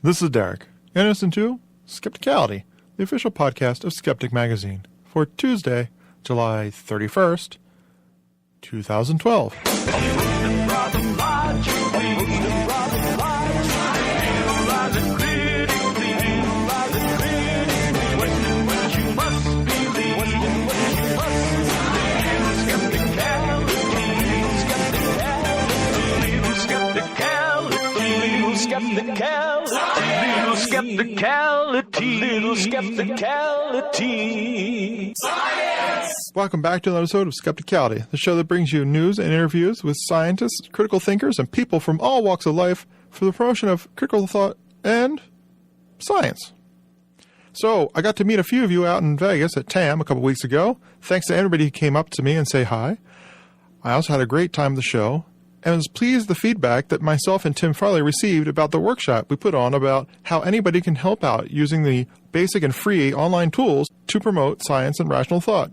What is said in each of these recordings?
This is Derek, and listen to Skepticality, the official podcast of Skeptic Magazine, for Tuesday, July 31st, 2012. Skepticality. Science! Welcome back to another episode of Skepticality, the show that brings you news and interviews with scientists, critical thinkers, and people from all walks of life for the promotion of critical thought and science. So, I got to meet a few of you out in Vegas at TAM a couple weeks ago. Thanks to everybody who came up to me and say hi. I also had a great time at the show, and was pleased with the feedback that myself and Tim Farley received about the workshop we put on about how anybody can help out using the basic and free online tools to promote science and rational thought.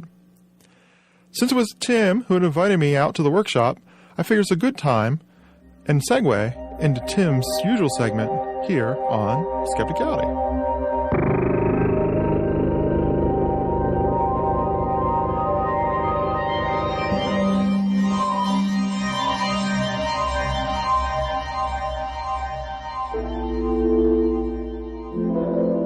Since it was Tim who had invited me out to the workshop, I figured it's a good time and segue into Tim's usual segment here on Skepticality.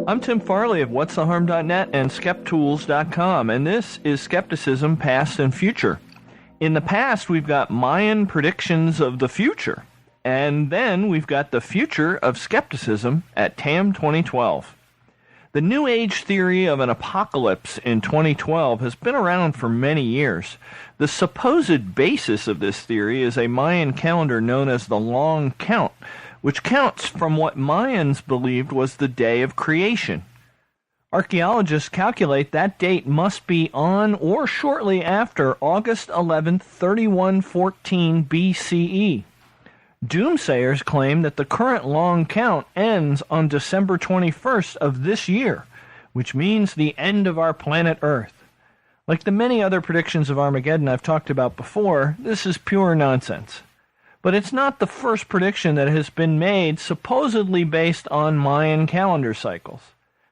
I'm Tim Farley of whatstheharm.net and skeptools.com, and this is Skepticism Past and Future. In the past, we've got Mayan predictions of the future, and then we've got the future of skepticism at TAM 2012. The New Age theory of an apocalypse in 2012 has been around for many years. The supposed basis of this theory is a Mayan calendar known as the Long Count, which counts from what Mayans believed was the day of creation. Archaeologists calculate that date must be on or shortly after August 11, 3114 BCE. Doomsayers claim that the current long count ends on December 21st of this year, which means the end of our planet Earth. Like the many other predictions of Armageddon I've talked about before, this is pure nonsense. But it's not the first prediction that has been made supposedly based on Mayan calendar cycles.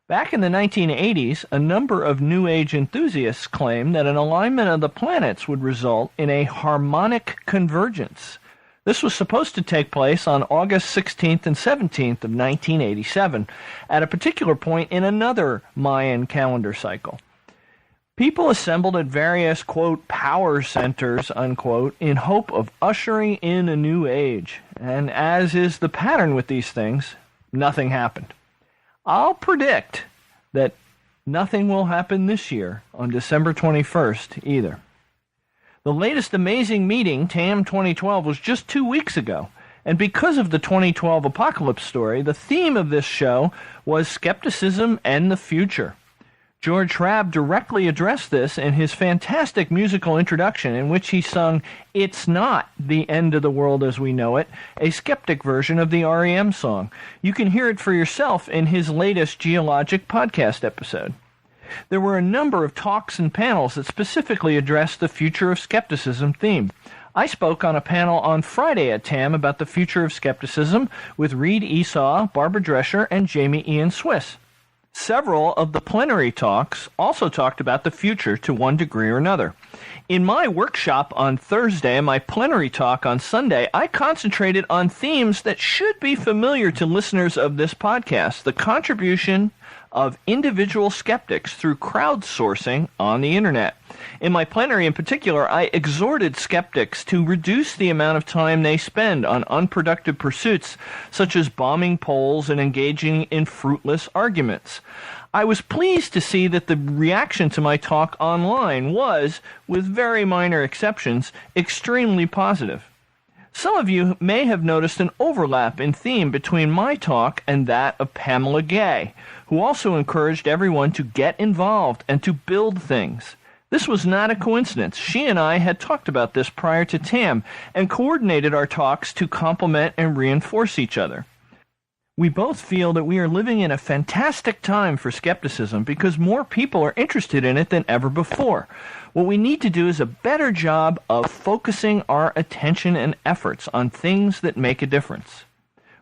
Back in the 1980s, a number of New Age enthusiasts claimed that an alignment of the planets would result in a harmonic convergence. This was supposed to take place on August 16th and 17th of 1987, at a particular point in another Mayan calendar cycle. People assembled at various, quote, power centers, unquote, in hope of ushering in a new age. And as is the pattern with these things, nothing happened. I'll predict that nothing will happen this year on December 21st either. The latest amazing meeting, TAM 2012, was just 2 weeks ago. And because of the 2012 apocalypse story, the theme of this show was skepticism and the future. George Schrabb directly addressed this in his fantastic musical introduction in which he sung It's Not the End of the World as We Know It, a skeptic version of the REM song. You can hear it for yourself in his latest Geologic podcast episode. There were a number of talks and panels that specifically addressed the future of skepticism theme. I spoke on a panel on Friday at TAM about the future of skepticism with Reed Esau, Barbara Drescher, and Jamie Ian Swiss. Several of the plenary talks also talked about the future to one degree or another. In my workshop on Thursday and my plenary talk on Sunday, I concentrated on themes that should be familiar to listeners of this podcast: the contribution of individual skeptics through crowdsourcing on the internet. In my plenary in particular, I exhorted skeptics to reduce the amount of time they spend on unproductive pursuits, such as bombing polls and engaging in fruitless arguments. I was pleased to see that the reaction to my talk online was, with very minor exceptions, extremely positive. Some of you may have noticed an overlap in theme between my talk and that of Pamela Gay, who also encouraged everyone to get involved and to build things. This was not a coincidence. She and I had talked about this prior to TAM and coordinated our talks to complement and reinforce each other. We both feel that we are living in a fantastic time for skepticism because more people are interested in it than ever before. What we need to do is a better job of focusing our attention and efforts on things that make a difference.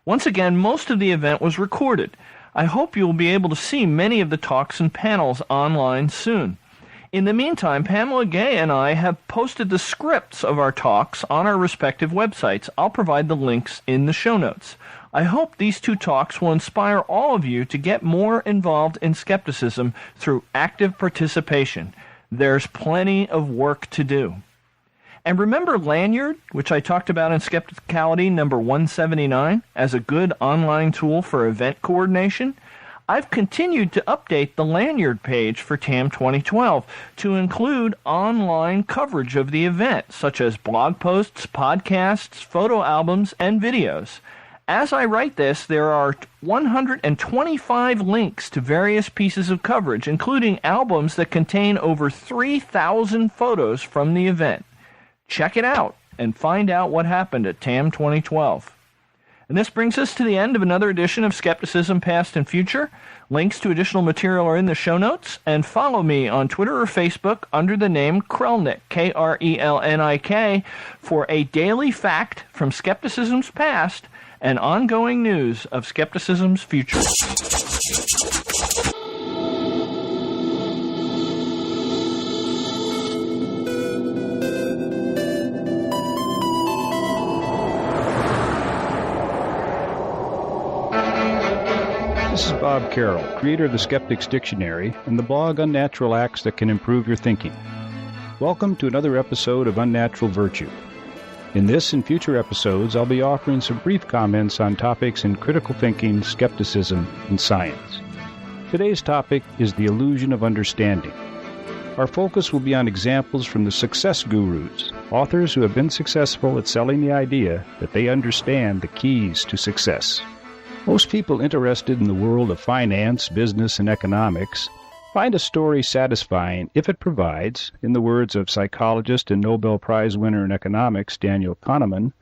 Once again, most of the event was recorded. I hope you will be able to see many of the talks and panels online soon. In the meantime, Pamela Gay and I have posted the scripts of our talks on our respective websites. I'll provide the links in the show notes. I hope these two talks will inspire all of you to get more involved in skepticism through active participation. There's plenty of work to do. And remember Lanyard, which I talked about in Skepticality number 179, as a good online tool for event coordination? I've continued to update the Lanyard page for TAM 2012 to include online coverage of the event, such as blog posts, podcasts, photo albums, and videos. As I write this, there are 125 links to various pieces of coverage, including albums that contain over 3,000 photos from the event. Check it out and find out what happened at TAM 2012. And this brings us to the end of another edition of Skepticism Past and Future. Links to additional material are in the show notes, and follow me on Twitter or Facebook under the name Krelnick, Krelnik, for a daily fact from Skepticism's past and ongoing news of Skepticism's future. This is Bob Carroll, creator of the Skeptic's Dictionary and the blog Unnatural Acts That Can Improve Your Thinking. Welcome to another episode of Unnatural Virtue. In this and future episodes, I'll be offering some brief comments on topics in critical thinking, skepticism, and science. Today's topic is the illusion of understanding. Our focus will be on examples from the success gurus, authors who have been successful at selling the idea that they understand the keys to success. Most people interested in the world of finance, business, and economics find a story satisfying if it provides, in the words of psychologist and Nobel Prize winner in economics Daniel Kahneman,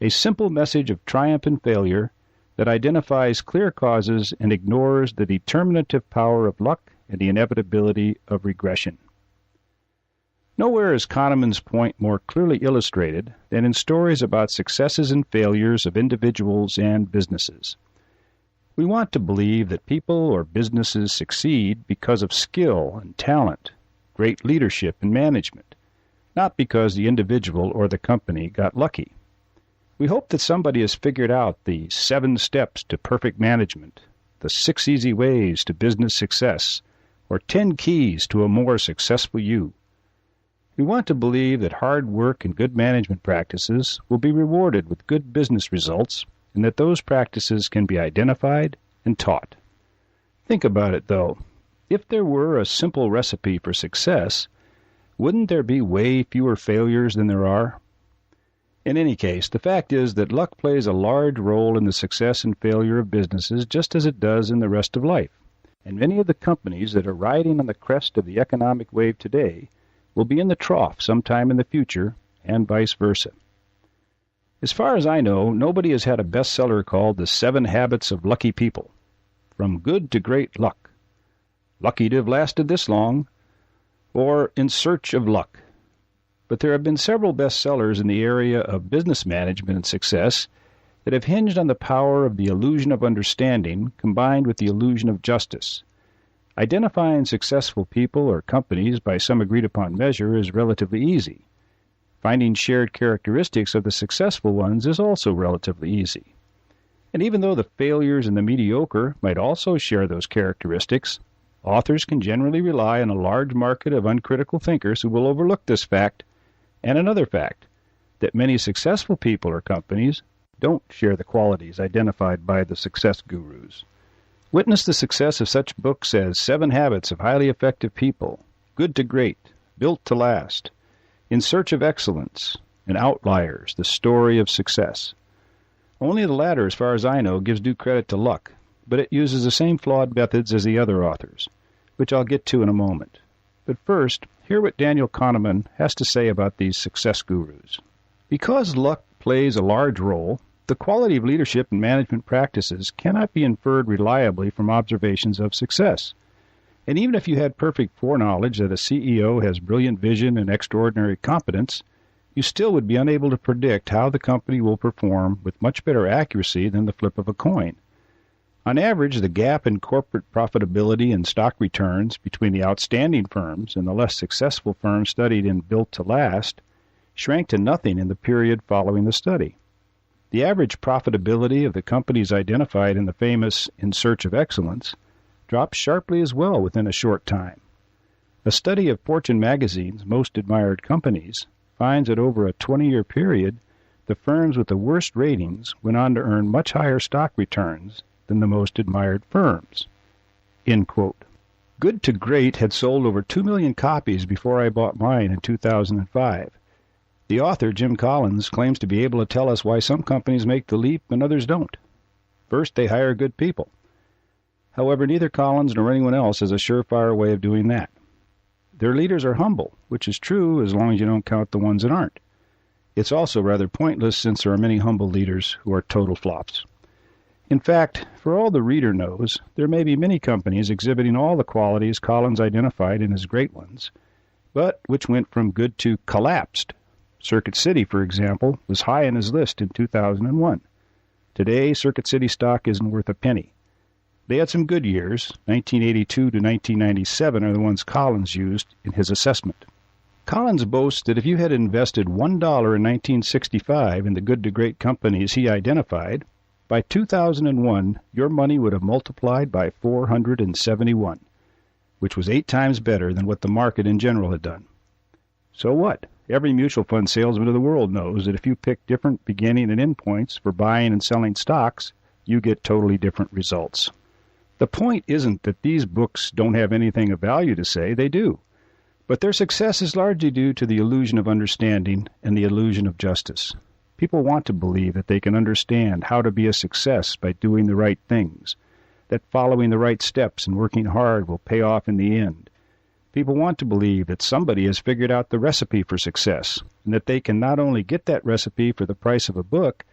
a simple message of triumph and failure that identifies clear causes and ignores the determinative power of luck and the inevitability of regression. Nowhere is Kahneman's point more clearly illustrated than in stories about successes and failures of individuals and businesses. We want to believe that people or businesses succeed because of skill and talent, great leadership and management, not because the individual or the company got lucky. We hope that somebody has figured out the 7 steps to perfect management, the 6 easy ways to business success, or 10 keys to a more successful you. We want to believe that hard work and good management practices will be rewarded with good business results, and that those practices can be identified and taught. Think about it, though. If there were a simple recipe for success, wouldn't there be way fewer failures than there are? In any case, the fact is that luck plays a large role in the success and failure of businesses just as it does in the rest of life. And many of the companies that are riding on the crest of the economic wave today will be in the trough sometime in the future, and vice versa. As far as I know, nobody has had a bestseller called The 7 Habits of Lucky People. From good to great luck. Lucky to have lasted this long. Or In Search of Luck. But there have been several bestsellers in the area of business management and success that have hinged on the power of the illusion of understanding combined with the illusion of justice. Identifying successful people or companies by some agreed-upon measure is relatively easy. Finding shared characteristics of the successful ones is also relatively easy. And even though the failures and the mediocre might also share those characteristics, authors can generally rely on a large market of uncritical thinkers who will overlook this fact and another fact, that many successful people or companies don't share the qualities identified by the success gurus. Witness the success of such books as 7 Habits of Highly Effective People, Good to Great, Built to Last, In Search of Excellence, and Outliers, The Story of Success. Only the latter, as far as I know, gives due credit to luck, but it uses the same flawed methods as the other authors, which I'll get to in a moment. But first, hear what Daniel Kahneman has to say about these success gurus. Because luck plays a large role, the quality of leadership and management practices cannot be inferred reliably from observations of success. And even if you had perfect foreknowledge that a CEO has brilliant vision and extraordinary competence, you still would be unable to predict how the company will perform with much better accuracy than the flip of a coin. On average, the gap in corporate profitability and stock returns between the outstanding firms and the less successful firms studied in Built to Last shrank to nothing in the period following the study. The average profitability of the companies identified in the famous In Search of Excellence dropped sharply as well within a short time. A study of Fortune magazine's most admired companies finds that over a 20-year period, the firms with the worst ratings went on to earn much higher stock returns than the most admired firms. End quote. Good to Great had sold over 2 million copies before I bought mine in 2005. The author, Jim Collins, claims to be able to tell us why some companies make the leap and others don't. First, they hire good people. However, neither Collins nor anyone else has a surefire way of doing that. Their leaders are humble, which is true as long as you don't count the ones that aren't. It's also rather pointless since there are many humble leaders who are total flops. In fact, for all the reader knows, there may be many companies exhibiting all the qualities Collins identified in his great ones, but which went from good to collapsed. Circuit City, for example, was high on his list in 2001. Today, Circuit City stock isn't worth a penny. They had some good years. 1982 to 1997 are the ones Collins used in his assessment. Collins boasts that if you had invested $1 in 1965 in the good to great companies he identified, by 2001 your money would have multiplied by 471, which was 8 times better than what the market in general had done. So what? Every mutual fund salesman of the world knows that if you pick different beginning and end points for buying and selling stocks, you get totally different results. The point isn't that these books don't have anything of value to say. They do. But their success is largely due to the illusion of understanding and the illusion of justice. People want to believe that they can understand how to be a success by doing the right things, that following the right steps and working hard will pay off in the end. People want to believe that somebody has figured out the recipe for success, and that they can not only get that recipe for the price of a book,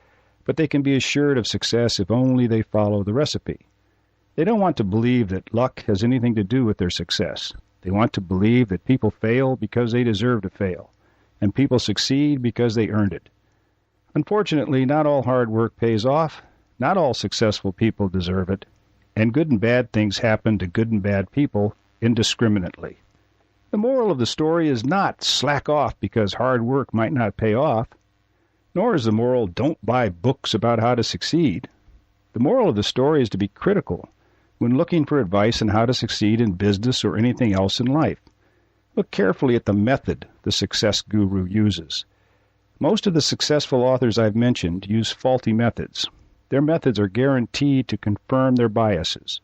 but they can be assured of success if only they follow the recipe. They don't want to believe that luck has anything to do with their success. They want to believe that people fail because they deserve to fail, and people succeed because they earned it. Unfortunately, not all hard work pays off, not all successful people deserve it, and good and bad things happen to good and bad people indiscriminately. The moral of the story is not slack off because hard work might not pay off, nor is the moral don't buy books about how to succeed. The moral of the story is to be critical when looking for advice on how to succeed in business or anything else in life. Look carefully at the method the success guru uses. Most of the successful authors I've mentioned use faulty methods. Their methods are guaranteed to confirm their biases.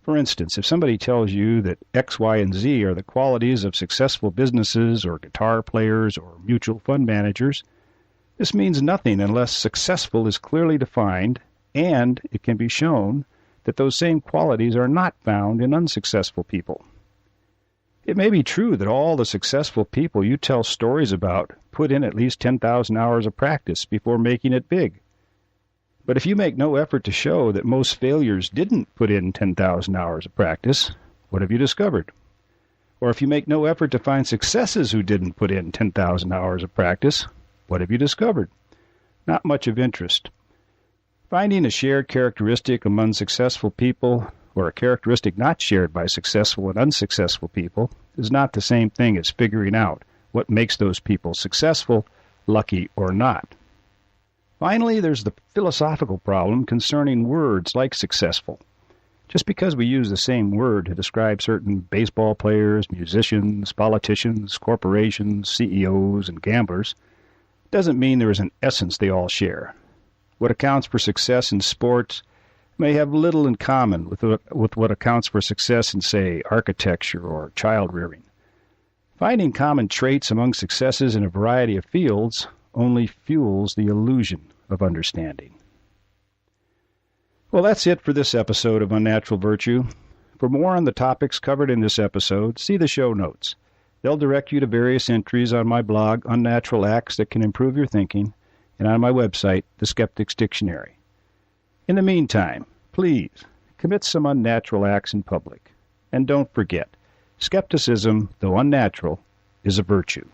For instance, if somebody tells you that X, Y, and Z are the qualities of successful businesses or guitar players or mutual fund managers, this means nothing unless successful is clearly defined and it can be shown that those same qualities are not found in unsuccessful people. It may be true that all the successful people you tell stories about put in at least 10,000 hours of practice before making it big. But if you make no effort to show that most failures didn't put in 10,000 hours of practice, what have you discovered? Or if you make no effort to find successes who didn't put in 10,000 hours of practice, what have you discovered? Not much of interest. Finding a shared characteristic among successful people, or a characteristic not shared by successful and unsuccessful people, is not the same thing as figuring out what makes those people successful, lucky or not. Finally, there's the philosophical problem concerning words like successful. Just because we use the same word to describe certain baseball players, musicians, politicians, corporations, CEOs, and gamblers, doesn't mean there is an essence they all share. What accounts for success in sports may have little in common with what accounts for success in, say, architecture or child-rearing. Finding common traits among successes in a variety of fields only fuels the illusion of understanding. Well, that's it for this episode of Unnatural Virtue. For more on the topics covered in this episode, see the show notes. They'll direct you to various entries on my blog, Unnatural Acts That Can Improve Your Thinking, and on my website, The Skeptic's Dictionary. In the meantime, please commit some unnatural acts in public. And don't forget, skepticism, though unnatural, is a virtue.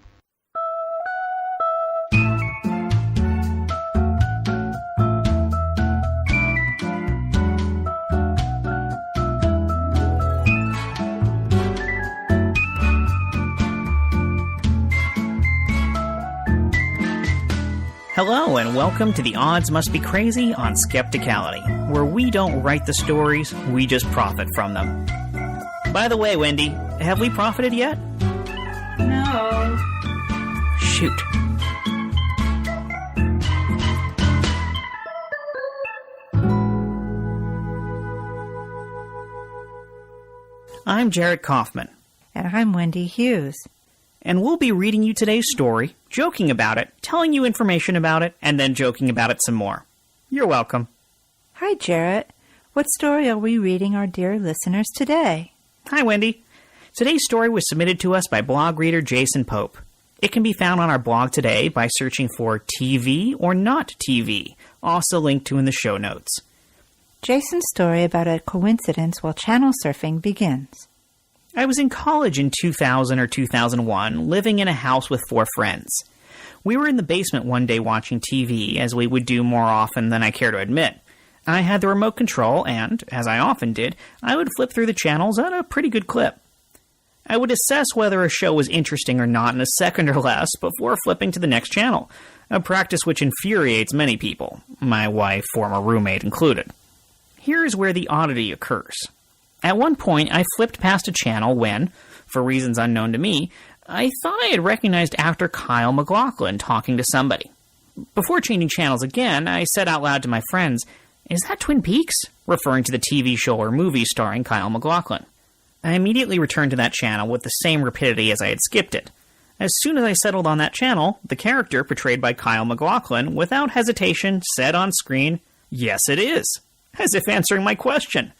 Hello and welcome to The Odds Must Be Crazy on Skepticality, where we don't write the stories, we just profit from them. By the way, Wendy, have we profited yet? No. Shoot. I'm Jared Kaufman. And I'm Wendy Hughes. And we'll be reading you today's story, joking about it, telling you information about it, and then joking about it some more. You're welcome. Hi, Jarrett. What story are we reading our dear listeners today? Hi, Wendy. Today's story was submitted to us by blog reader Jason Pope. It can be found on our blog today by searching for TV or Not TV, also linked to in the show notes. Jason's story about a coincidence while channel surfing begins. I was in college in 2000 or 2001, living in a house with 4 friends. We were in the basement one day watching TV, as we would do more often than I care to admit. I had the remote control, and, as I often did, I would flip through the channels at a pretty good clip. I would assess whether a show was interesting or not in a second or less before flipping to the next channel, a practice which infuriates many people, my wife, former roommate included. Here is where the oddity occurs. At one point, I flipped past a channel when, for reasons unknown to me, I thought I had recognized actor Kyle MacLachlan talking to somebody. Before changing channels again, I said out loud to my friends, "Is that Twin Peaks?" referring to the TV show or movie starring Kyle MacLachlan. I immediately returned to that channel with the same rapidity as I had skipped it. As soon as I settled on that channel, the character portrayed by Kyle MacLachlan, without hesitation, said on screen, "Yes, it is," as if answering my question.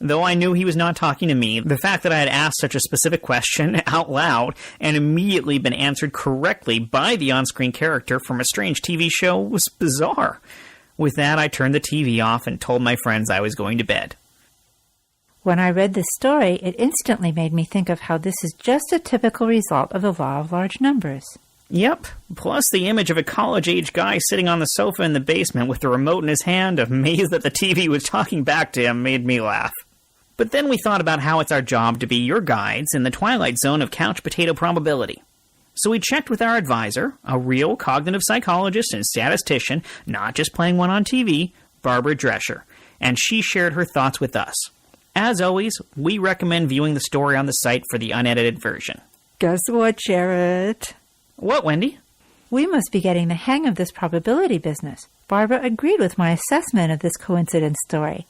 Though I knew he was not talking to me, the fact that I had asked such a specific question out loud and immediately been answered correctly by the on-screen character from a strange TV show was bizarre. With that, I turned the TV off and told my friends I was going to bed. When I read this story, it instantly made me think of how this is just a typical result of the law of large numbers. Yep, plus the image of a college-age guy sitting on the sofa in the basement with the remote in his hand, amazed that the TV was talking back to him, made me laugh. But then we thought about how it's our job to be your guides in the twilight zone of couch potato probability. So we checked with our advisor, a real cognitive psychologist and statistician, not just playing one on TV, Barbara Drescher, and she shared her thoughts with us. As always, we recommend viewing the story on the site for the unedited version. Guess what, Jarrett? What, Wendy? We must be getting the hang of this probability business. Barbara agreed with my assessment of this coincidence story.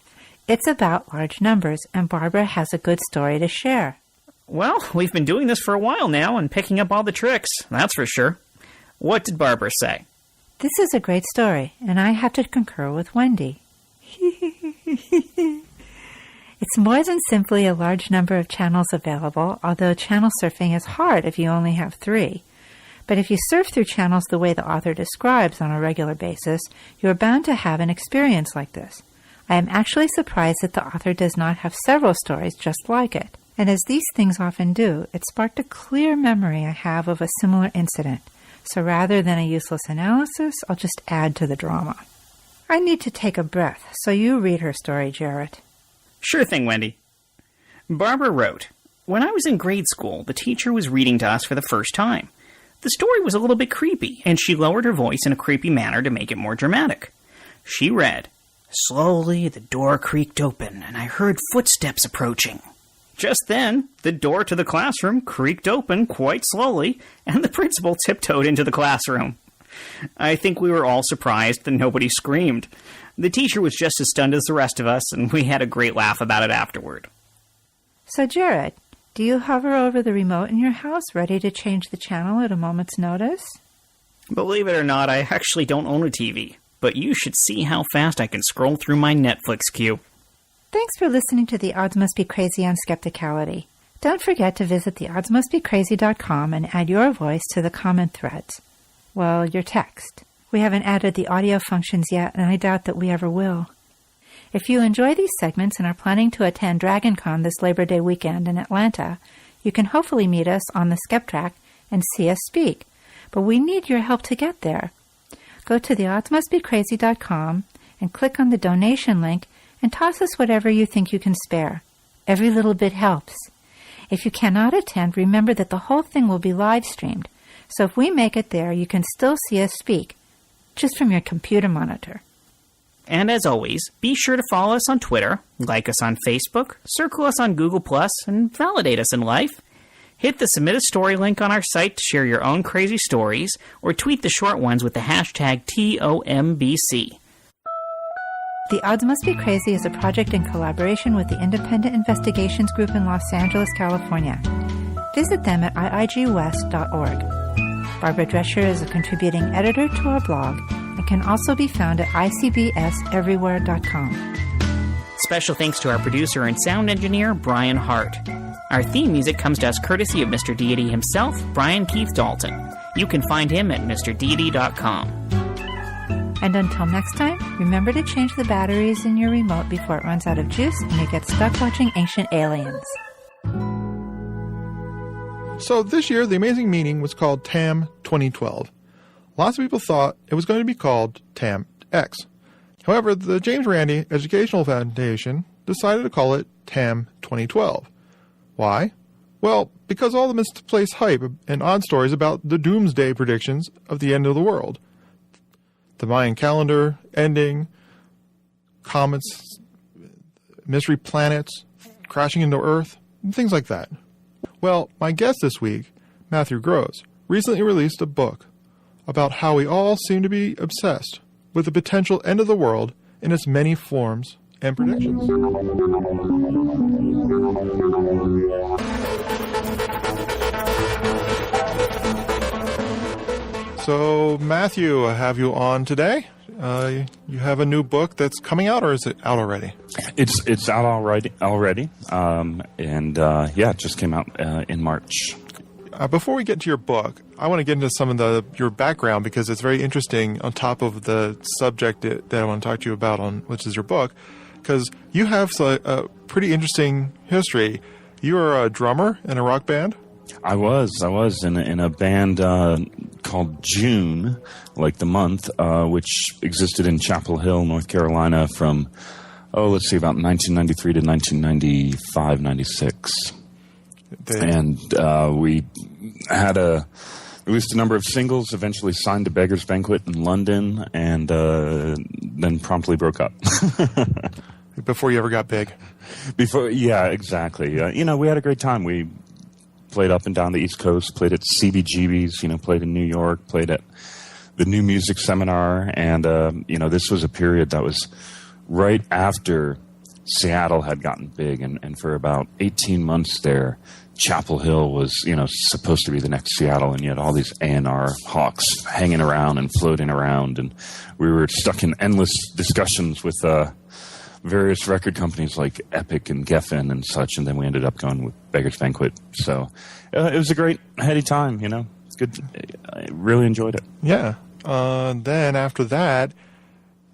It's about large numbers, and Barbara has a good story to share. Well, we've been doing this for a while now and picking up all the tricks, that's for sure. What did Barbara say? This is a great story, and I have to concur with Wendy. It's more than simply a large number of channels available, although channel surfing is hard if you only have 3. But if you surf through channels the way the author describes on a regular basis, you are bound to have an experience like this. I am actually surprised that the author does not have several stories just like it. And as these things often do, it sparked a clear memory I have of a similar incident. So rather than a useless analysis, I'll just add to the drama. I need to take a breath, so you read her story, Jarrett. Sure thing, Wendy. Barbara wrote, "When I was in grade school, the teacher was reading to us for the first time. The story was a little bit creepy, and she lowered her voice in a creepy manner to make it more dramatic. She read, 'Slowly the door creaked open, and I heard footsteps approaching.' Just then, the door to the classroom creaked open quite slowly, and the principal tiptoed into the classroom. I think we were all surprised that nobody screamed. The teacher was just as stunned as the rest of us, and we had a great laugh about it afterward." So, Jarrett, do you hover over the remote in your house, ready to change the channel at a moment's notice? Believe it or not, I actually don't own a TV, but you should see how fast I can scroll through my Netflix queue. Thanks for listening to The Odds Must Be Crazy on Skepticality. Don't forget to visit theoddsmustbecrazy.com and add your voice to the comment threads. Well, your text. We haven't added the audio functions yet, and I doubt that we ever will. If you enjoy these segments and are planning to attend DragonCon this Labor Day weekend in Atlanta, you can hopefully meet us on the SkepTrack and see us speak. But we need your help to get there. Go to theoddsmustbecrazy.com and click on the donation link and toss us whatever you think you can spare. Every little bit helps. If you cannot attend, remember that the whole thing will be live streamed. So if we make it there, you can still see us speak. just from your computer monitor. And as always, be sure to follow us on Twitter, like us on Facebook, circle us on Google+, and validate us in life. Hit the Submit a Story link on our site to share your own crazy stories, or tweet the short ones with the hashtag TOMBC. The Odds Must Be Crazy is a project in collaboration with the Independent Investigations Group in Los Angeles, California. Visit them at iigwest.org. Barbara Drescher is a contributing editor to our blog and can also be found at icbseverywhere.com. Special thanks to our producer and sound engineer, Brian Hart. Our theme music comes to us courtesy of Mr. Deity himself, Brian Keith Dalton. You can find him at mrdeity.com. And until next time, remember to change the batteries in your remote before it runs out of juice and you get stuck watching Ancient Aliens. So this year, the amazing meeting was called TAM 2012. Lots of people thought it was going to be called TAM X. However, the James Randi Educational Foundation decided to call it TAM 2012. Why? Well, because all the misplaced hype and odd stories about the doomsday predictions of the end of the world. The Mayan calendar ending, comets, mystery planets crashing into Earth, and things like that. Well, my guest this week, Mathew Gross, recently released a book about how we all seem to be obsessed with the potential end of the world in its many forms and predictions. So, Mathew, I have you on today. You have a new book that's coming out, or is it out already? It's out already. It just came out in March. Before we get to your book, I want to get into some of your background because it's very interesting on top of the subject that I want to talk to you about, which is your book, because you have a pretty interesting history. You are a drummer in a rock band? I was in a band called June, like the month, which existed in Chapel Hill, North Carolina from, about 1993 to 1995, 96. And we had released a number of singles, eventually signed to Beggars Banquet in London, and then promptly broke up. Before you ever got big? Yeah, exactly. We had a great time. We played up and down the East Coast, played at CBGB's, played in New York, played at the New Music Seminar, and, this was a period that was right after Seattle had gotten big, and for about 18 months there, Chapel Hill was, supposed to be the next Seattle, and you had all these A&R hawks hanging around and floating around, and we were stuck in endless discussions with various record companies like Epic and Geffen and such, and then we ended up going with Beggars Banquet. So it was a great, heady time, It's good. I really enjoyed it. Yeah. Then after that,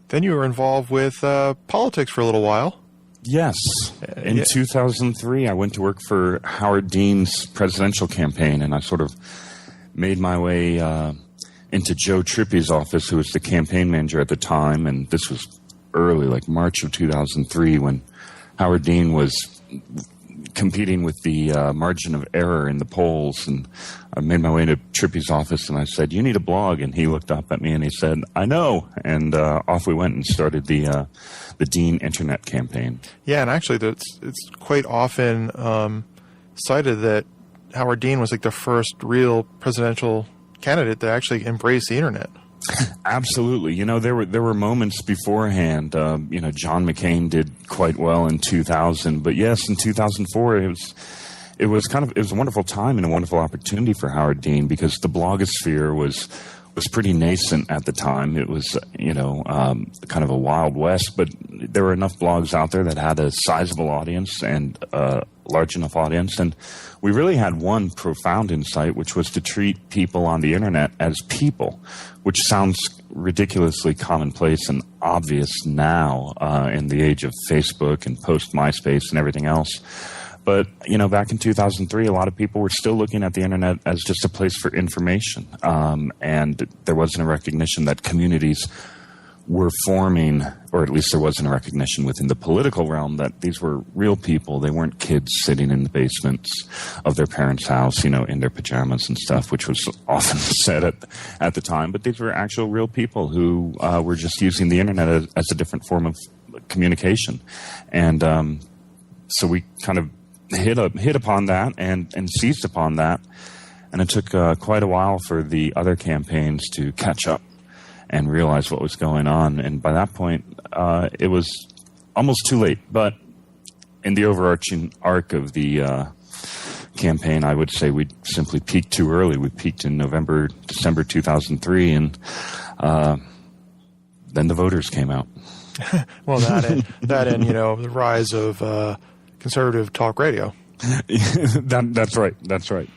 then you were involved with politics for a little while. Yes. In 2003, I went to work for Howard Dean's presidential campaign, and I sort of made my way into Joe Trippy's office, who was the campaign manager at the time, and this was early, like March of 2003, when Howard Dean was competing with the margin of error in the polls, and I made my way to Trippy's office, and I said, "You need a blog," and he looked up at me and he said, "I know," and off we went and started the Dean Internet campaign. Yeah, and actually, it's quite often cited that Howard Dean was like the first real presidential candidate to actually embrace the Internet. Absolutely. There were moments beforehand. John McCain did quite well in 2000, but yes, in 2004 it was a wonderful time and a wonderful opportunity for Howard Dean, because the blogosphere was pretty nascent at the time. It was kind of a wild west, but there were enough blogs out there that had a sizable audience and a large enough audience, and we really had one profound insight, which was to treat people on the Internet as people, which sounds ridiculously commonplace and obvious now in the age of Facebook and post-MySpace and everything else. But, back in 2003, a lot of people were still looking at the Internet as just a place for information. And there wasn't a recognition that communities were forming, or at least there wasn't a recognition within the political realm that these were real people. They weren't kids sitting in the basements of their parents' house, in their pajamas and stuff, which was often said at the time. But these were actual real people who were just using the internet as a different form of communication. And so we kind of hit upon that and seized upon that. And it took quite a while for the other campaigns to catch up and realize what was going on. And by that point, it was almost too late. But in the overarching arc of the campaign, I would say we simply peaked too early. We peaked in December 2003, and then the voters came out. Well, that and the rise of conservative talk radio. That's right.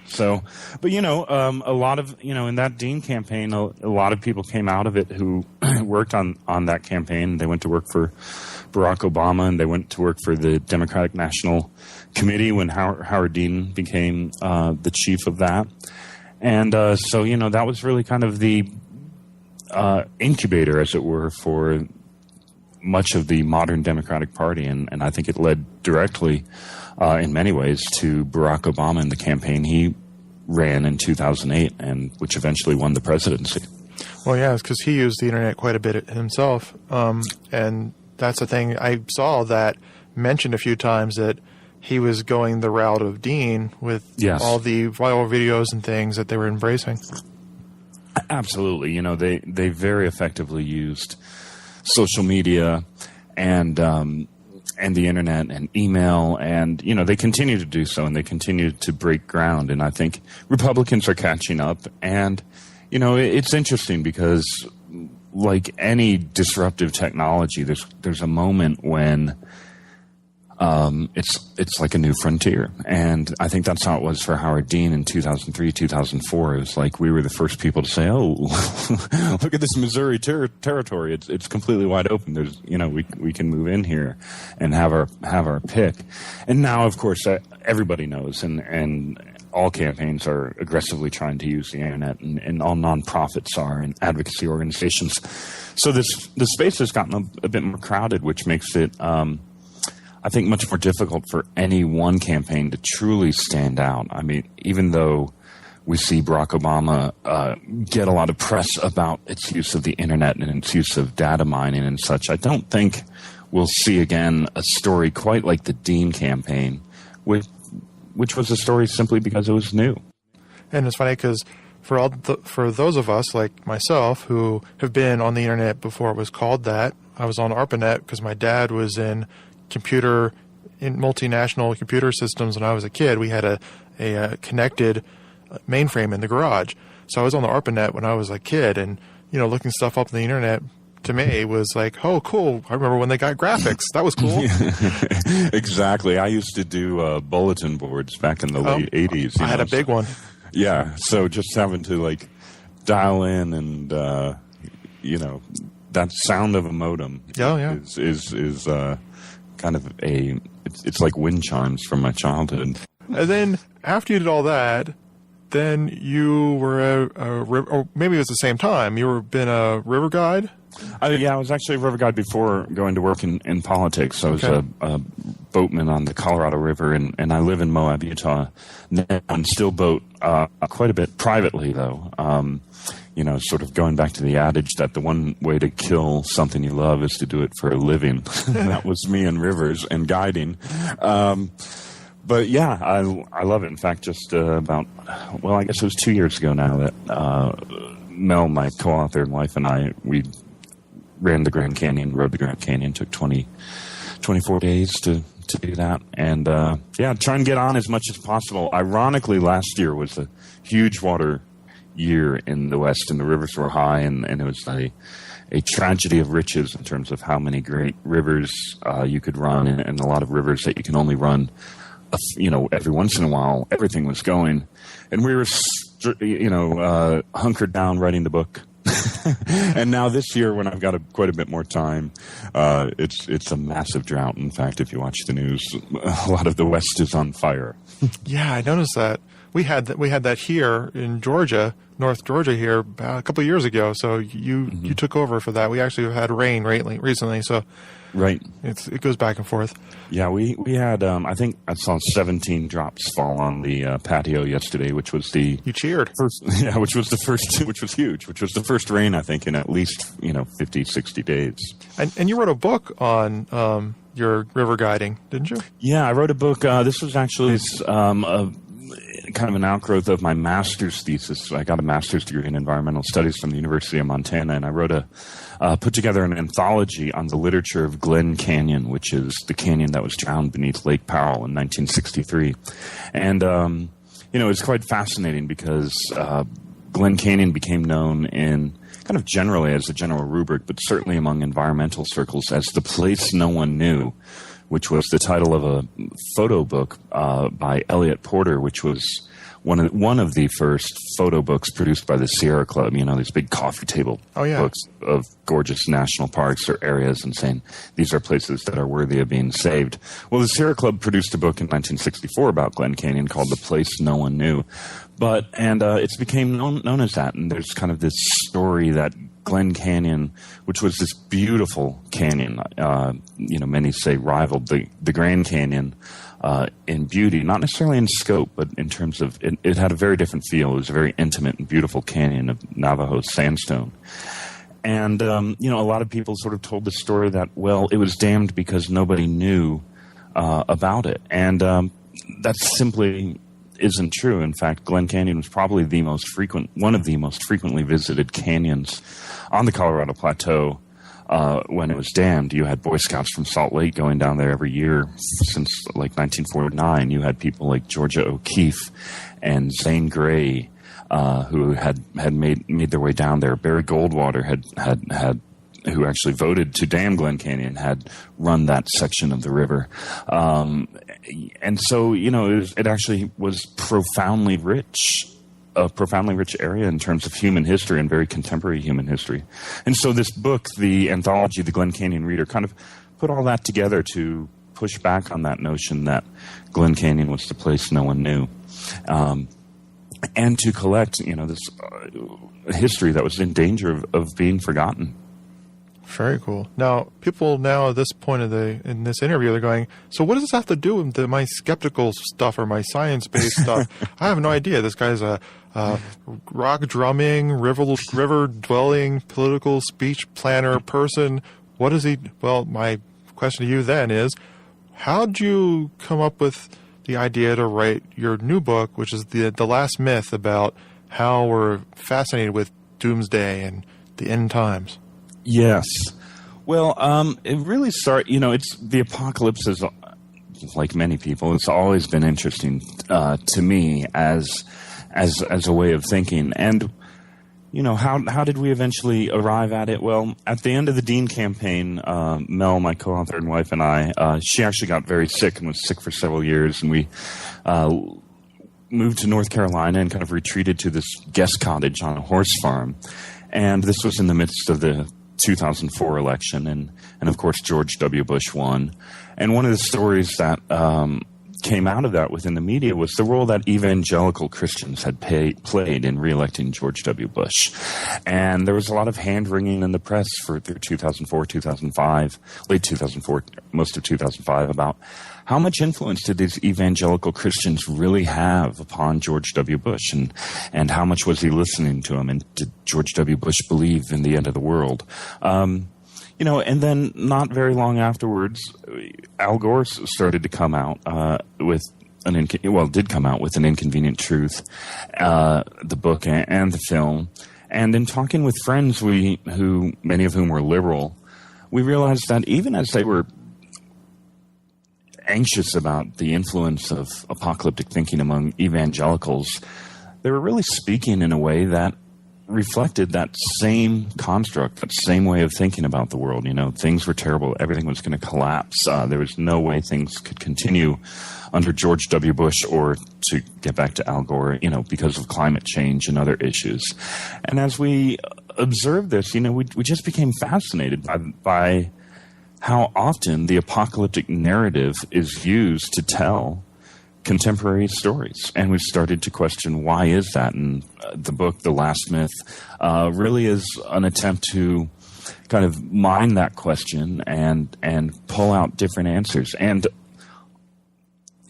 So, but a lot of in that Dean campaign, a lot of people came out of it who worked on that campaign. They went to work for Barack Obama, and they went to work for the Democratic National Committee when Howard Dean became the chief of that. And so that was really kind of the incubator, as it were, for much of the modern Democratic Party, and I think it led directly, in many ways, to Barack Obama and the campaign he ran in 2008, and which eventually won the presidency. Well, yeah, it's because he used the internet quite a bit himself, and that's the thing. I saw that mentioned a few times that he was going the route of Dean with all the viral videos and things that they were embracing. Absolutely. They very effectively used social media and the internet and email, and they continue to do so, and they continue to break ground. And I think Republicans are catching up. And it's interesting because, like any disruptive technology, there's a moment when it's like a new frontier. And I think that's how it was for Howard Dean in 2003, 2004. It was like we were the first people to say, "Oh, look at this Missouri territory. It's completely wide open. There's, we can move in here and have our pick." And now, of course, everybody knows, and all campaigns are aggressively trying to use the internet, and all nonprofits are, and advocacy organizations. So the space has gotten a bit more crowded, which makes it, I think, much more difficult for any one campaign to truly stand out. I mean, even though we see Barack Obama get a lot of press about its use of the internet and its use of data mining and such, I don't think we'll see again a story quite like the Dean campaign, which was a story simply because it was new. And it's funny because for those of us like myself who have been on the internet before it was called that, I was on ARPANET because my dad was in multinational computer systems when I was a kid. We had a connected mainframe in the garage. So I was on the ARPANET when I was a kid, and looking stuff up on the internet to me was like, oh, cool. I remember when they got graphics. That was cool. Exactly. I used to do bulletin boards back in the late 80s. I had a big one. Yeah. So just having to dial in and that sound of a modem is kind of it's like wind chimes from my childhood. And then after you did all that, then you were or maybe it was the same time, you were been a river guide? I was actually a river guide before going to work in politics. I was a boatman on the Colorado River, and I live in Moab, Utah now, and still boat quite a bit privately, though. Sort of going back to the adage that the one way to kill something you love is to do it for a living. That was me in rivers and guiding. But yeah, I love it. In fact, just I guess it was 2 years ago now that Mel, my co-author and wife, and we ran the Grand Canyon, rode the Grand Canyon. Took 24 days to do that. And try and get on as much as possible. Ironically, last year was a huge water year in the West, and the rivers were high, and it was a tragedy of riches in terms of how many great rivers you could run, and a lot of rivers that you can only run every once in a while. Everything was going, and we were hunkered down writing the book And now this year, when I've got quite a bit more time, it's a massive drought. In fact, if you watch the news, a lot of the West is on fire. Yeah, I noticed that. We had that here in Georgia, North Georgia here, about a couple of years ago. So you took over for that. We actually have had rain recently, so right, it goes back and forth. Yeah, we had I think I saw 17 drops fall on the patio yesterday, which was the you cheered first, which was the first, which was huge, which was the first rain I think in at least 50, 60 days. And you wrote a book on your river guiding, didn't you? Yeah, I wrote a book. This was actually kind of an outgrowth of my master's thesis. I got a master's degree in environmental studies from the University of Montana, and I wrote put together an anthology on the literature of Glen Canyon, which is the canyon that was drowned beneath Lake Powell in 1963. And, it's quite fascinating because Glen Canyon became known in kind of generally as a general rubric, but certainly among environmental circles as the place no one knew, which was the title of a photo book by Elliot Porter, which was one of the first photo books produced by the Sierra Club. These big coffee table books of gorgeous national parks or areas and saying these are places that are worthy of being saved. Well, the Sierra Club produced a book in 1964 about Glen Canyon called The Place No One Knew. It's became known as that, and there's kind of this story that Glen Canyon, which was this beautiful canyon, many say rivaled the Grand Canyon in beauty, not necessarily in scope, but in terms of it had a very different feel. It was a very intimate and beautiful canyon of Navajo sandstone. And, a lot of people sort of told the story that, well, it was damned because nobody knew about it. And that simply isn't true. In fact, Glen Canyon was probably one of the most frequently visited canyons on the Colorado Plateau when it was dammed. You had Boy Scouts from Salt Lake going down there every year since like 1949. You had people like Georgia O'Keeffe and Zane Grey who had made their way down there. Barry Goldwater had who actually voted to dam Glen Canyon, had run that section of the river. And so, it actually was profoundly rich, a profoundly rich area in terms of human history and very contemporary human history. And so this book, the anthology, The Glen Canyon Reader, kind of put all that together to push back on that notion that Glen Canyon was the place no one knew. And to collect, this history that was in danger of being forgotten. Very cool. Now, people at this point in this interview, they're going, so what does this have to do with my skeptical stuff or my science-based stuff? I have no idea. This guy's a rock drumming, river-dwelling, political speech planner person. What is he? Well, my question to you then is, how'd you come up with the idea to write your new book, which is the last myth about how we're fascinated with doomsday and the end times? Yes. Well, it really started, it's the apocalypse is, like many people, it's always been interesting to me as a way of thinking. And, how did we eventually arrive at it? Well, at the end of the Dean campaign, Mel, my co-author and wife, and I, she actually got very sick and was sick for several years. And we moved to North Carolina and kind of retreated to this guest cottage on a horse farm. And this was in the midst of the 2004 election, and of course George W. Bush won. And one of the stories that came out of that within the media was the role that evangelical Christians had played in re-electing George W. Bush. And there was a lot of hand-wringing in the press through 2004, 2005, late 2004, most of 2005, about how much influence did these evangelical Christians really have upon George W. Bush, and how much was he listening to him, and did George W. Bush believe in the end of the world? And then not very long afterwards, Al Gore started to come out did come out with An Inconvenient Truth, the book and the film. And in talking with friends, many of whom were liberal, we realized that even as they were anxious about the influence of apocalyptic thinking among evangelicals, they were really speaking in a way that reflected that same construct, that same way of thinking about the world. Things were terrible. Everything was going to collapse. There was no way things could continue under George W. Bush, or to get back to Al Gore, because of climate change and other issues. And as we observed this, we just became fascinated by how often the apocalyptic narrative is used to tell contemporary stories. And we started to question, why is that? And the book, The Last Myth, really is an attempt to kind of mine that question and pull out different answers. And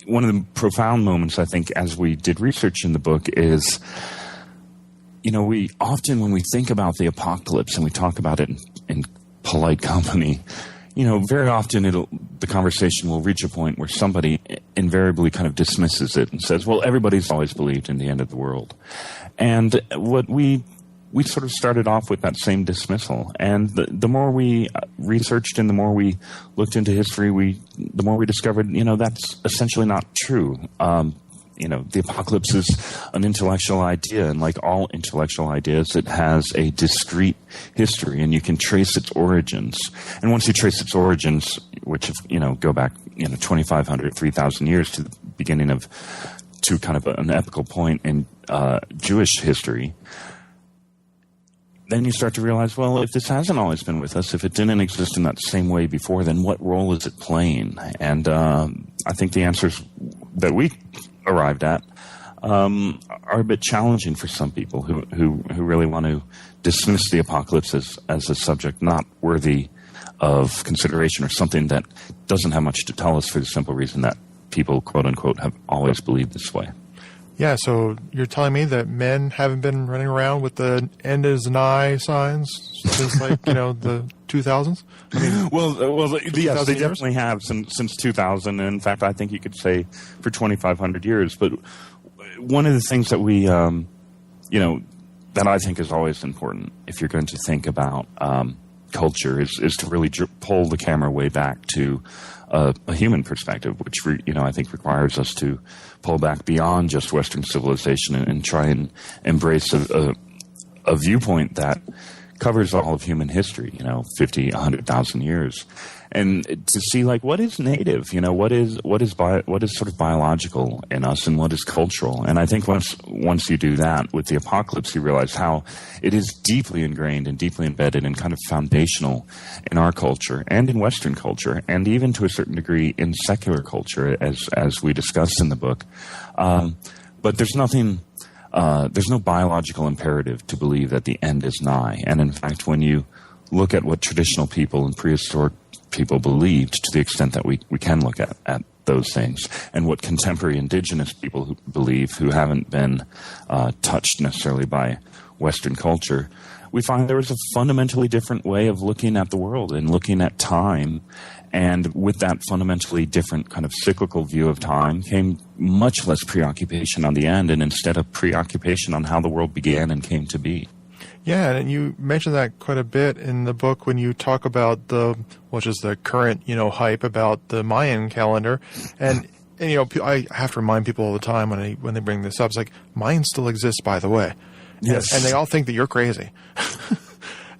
one of the profound moments, I think, as we did research in the book is, we often, when we think about the apocalypse and we talk about it in polite company, very often the conversation will reach a point where somebody invariably kind of dismisses it and says, well, everybody's always believed in the end of the world. And what we sort of started off with that same dismissal. And the more we researched and the more we looked into history, the more we discovered, that's essentially not true. The apocalypse is an intellectual idea, and like all intellectual ideas, it has a discrete history, and you can trace its origins. And once you trace its origins, which, go back, 2,500, 3,000 years to the beginning to kind of an epical point in Jewish history, then you start to realize, well, if this hasn't always been with us, if it didn't exist in that same way before, then what role is it playing? And I think the answers that we arrived at are a bit challenging for some people who really want to dismiss the apocalypse as a subject not worthy of consideration, or something that doesn't have much to tell us, for the simple reason that people, quote unquote, have always believed this way. Yeah, so you're telling me that men haven't been running around with the end is nigh signs since the 2000s? I mean, well, yes, they definitely have since 2000. And in fact, I think you could say for 2,500 years. But one of the things that we, that I think is always important if you're going to think about culture is to really pull the camera way back to a human perspective, which I think requires us to pull back beyond just Western civilization and try and embrace a viewpoint that covers all of human history, 50, 100,000 years, and to see what is native, what is sort of biological in us and what is cultural. And I think once you do that with the apocalypse, you realize how it is deeply ingrained and deeply embedded and kind of foundational in our culture and in Western culture, and even to a certain degree in secular culture, as we discussed in the book. But there's nothing. There's no biological imperative to believe that the end is nigh. And in fact, when you look at what traditional people and prehistoric people believed, to the extent that we can look at those things, and what contemporary indigenous people believe who haven't been touched necessarily by Western culture, we find there was a fundamentally different way of looking at the world and looking at time. And with that fundamentally different kind of cyclical view of time came much less preoccupation on the end, and instead of preoccupation on how the world began and came to be. Yeah, and you mentioned that quite a bit in the book when you talk about which is the current, hype about the Mayan calendar. And I have to remind people all the time when they bring this up, it's like, Mayans still exist, by the way. Yes. And they all think that you're crazy.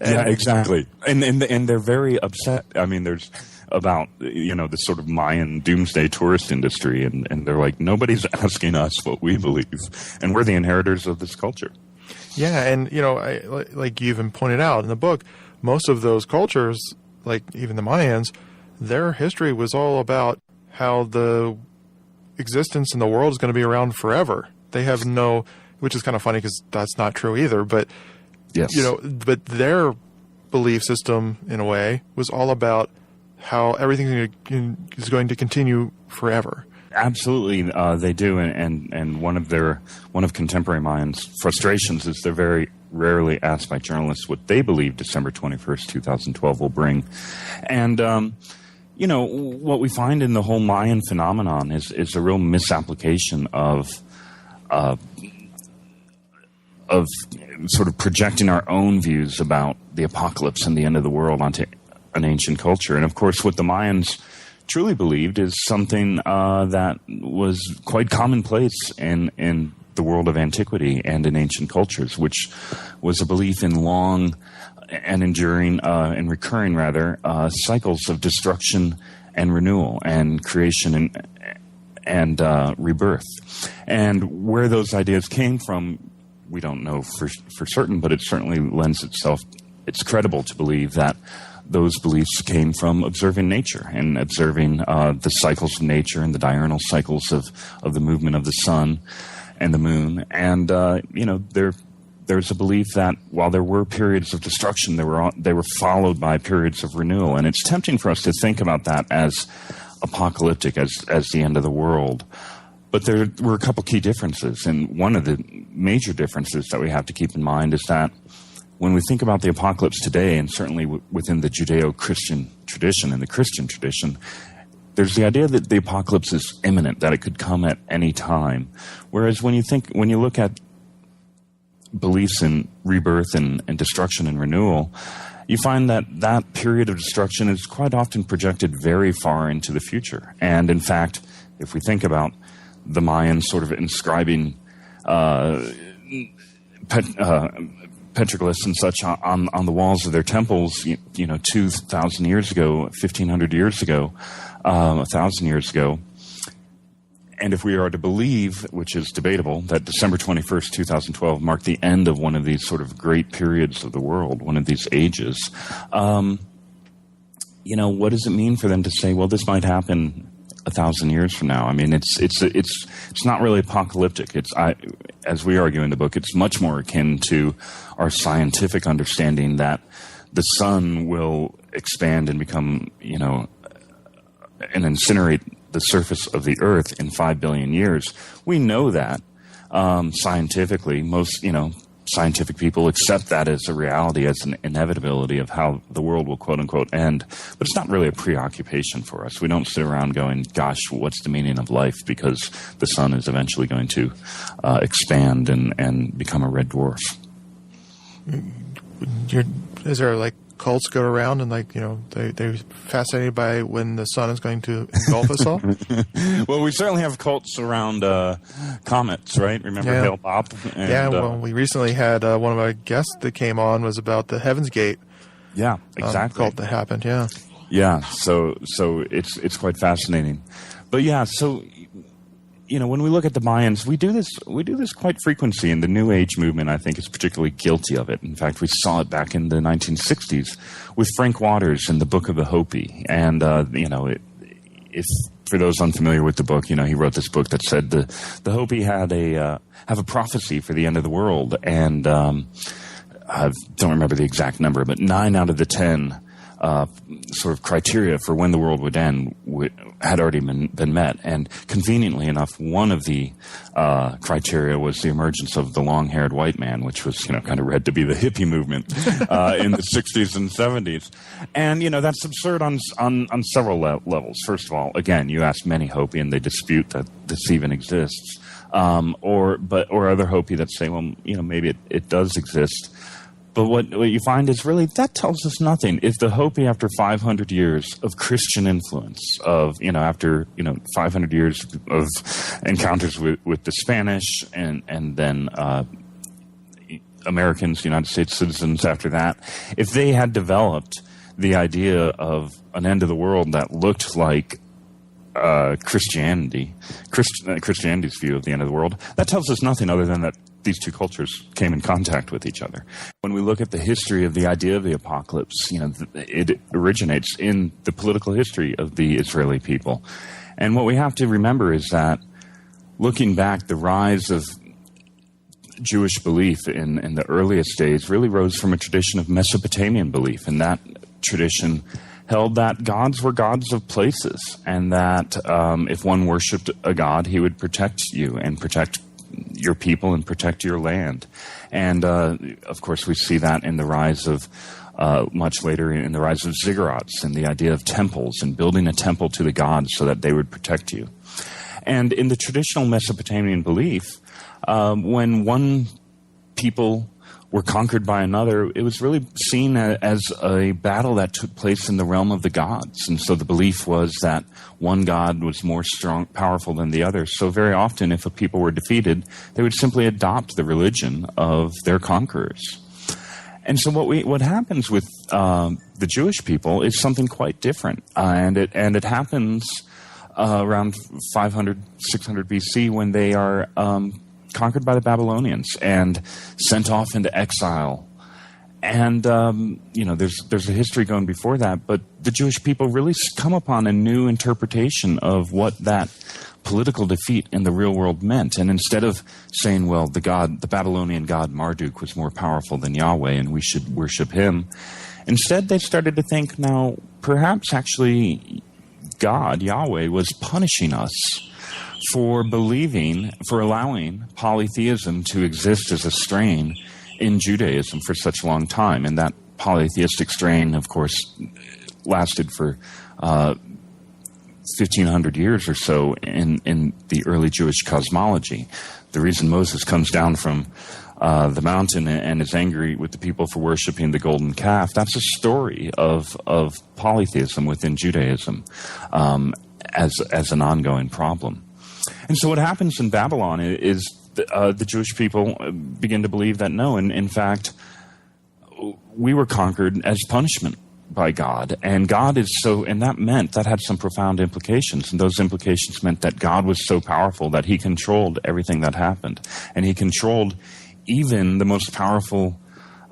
Yeah, exactly. And they're very upset. I mean, there's about, this sort of Mayan doomsday tourist industry, and they're like, nobody's asking us what we believe, and we're the inheritors of this culture. Yeah, and, like you even pointed out in the book, most of those cultures, like even the Mayans, their history was all about how the existence in the world is going to be around forever. They have which is kind of funny because that's not true either, but, yes. But their belief system, in a way, was all about how everything is going to continue forever. Absolutely, they do, and one of contemporary Mayans' frustrations is they're very rarely asked by journalists what they believe December 21st, 2012 will bring. And what we find in the whole Mayan phenomenon is a real misapplication of sort of projecting our own views about the apocalypse and the end of the world onto an ancient culture. And of course, what the Mayans truly believed is something that was quite commonplace in the world of antiquity and in ancient cultures, which was a belief in long and enduring and recurring, cycles of destruction and renewal and creation and rebirth. And where those ideas came from we don't know for certain, but it certainly lends itself. It's credible to believe that those beliefs came from observing nature and observing the cycles of nature and the diurnal cycles of the movement of the sun and the moon. And there's a belief that while there were periods of destruction, they were followed by periods of renewal. And it's tempting for us to think about that as apocalyptic, as the end of the world. But there were a couple key differences. And one of the major differences that we have to keep in mind is that when we think about the apocalypse today, and certainly within the Judeo-Christian tradition and the Christian tradition, there's the idea that the apocalypse is imminent, that it could come at any time. Whereas when you look at beliefs in rebirth and destruction and renewal, you find that period of destruction is quite often projected very far into the future. And in fact, if we think about the Mayans sort of inscribing petroglyphs and such on the walls of their temples, 2,000 years ago, 1,500 years ago, 1,000 years ago. And if we are to believe, which is debatable, that December 21st, 2012 marked the end of one of these sort of great periods of the world, one of these ages, what does it mean for them to say, well, this might happen 1,000 years from now? I mean, it's not really apocalyptic. As we argue in the book, it's much more akin to our scientific understanding that the sun will expand and become, and incinerate the surface of the earth in 5 billion years. We know that scientifically. Most, scientific people accept that as a reality, as an inevitability of how the world will quote unquote end. But it's not really a preoccupation for us. We don't sit around going, gosh, what's the meaning of life? Because the sun is eventually going to expand and become a red dwarf. Is there like cults go around and they're fascinated by when the sun is going to engulf us all? Well, we certainly have cults around comets, right? Remember Hale Bopp? Well, we recently had one of our guests that came on was about the Heaven's Gate. Yeah, exactly. Cult that happened. Yeah. Yeah. So it's quite fascinating, but yeah. So when we look at the Mayans, we do this quite frequently, and the New Age movement, I think, is particularly guilty of it. In fact, we saw it back in the 1960s with Frank Waters in the Book of the Hopi. And, if for those unfamiliar with the book, he wrote this book that said the Hopi have a prophecy for the end of the world. And I don't remember the exact number, but 9 out of the 10 sort of criteria for when the world would end had already been met. And conveniently enough, one of the criteria was the emergence of the long-haired white man, which was, kind of read to be the hippie movement in the 60s and 70s. And, that's absurd on several levels. First of all, again, you ask many Hopi and they dispute that this even exists. Or other Hopi that say, well, maybe it does exist. But what you find is really that tells us nothing. If the Hopi, after 500 years of Christian influence, after 500 years of encounters with the Spanish and then Americans, United States citizens after that, if they had developed the idea of an end of the world that looked like Christianity's view of the end of the world, that tells us nothing other than that these two cultures came in contact with each other. When we look at the history of the idea of the apocalypse, it originates in the political history of the Israeli people. And what we have to remember is that looking back, the rise of Jewish belief in the earliest days really rose from a tradition of Mesopotamian belief. And that tradition held that gods were gods of places, and that if one worshipped a god, he would protect you and protect your people and protect your land. And of course, we see that in the rise of much later in the rise of ziggurats and the idea of temples and building a temple to the gods so that they would protect you. And in the traditional Mesopotamian belief, when one people were conquered by another, it was really seen as a battle that took place in the realm of the gods. And so the belief was that one god was more powerful than the other. So very often, if a people were defeated, they would simply adopt the religion of their conquerors. And so what happens with the Jewish people is something quite different. And it happens around 500, 600 BC when they are conquered by the Babylonians and sent off into exile. And, there's a history going before that, but the Jewish people really come upon a new interpretation of what that political defeat in the real world meant. And instead of saying, well, the Babylonian god Marduk was more powerful than Yahweh and we should worship him, instead they started to think, now, perhaps actually God, Yahweh, was punishing us for allowing polytheism to exist as a strain in Judaism for such a long time. And that polytheistic strain, of course, lasted for 1,500 years or so in the early Jewish cosmology. The reason Moses comes down from the mountain and is angry with the people for worshiping the golden calf, that's a story of polytheism within Judaism as an ongoing problem. And so what happens in Babylon is the Jewish people begin to believe that no, in fact, we were conquered as punishment by God, and God is so, and that had some profound implications, and those implications meant that God was so powerful that he controlled everything that happened, and he controlled even the most powerful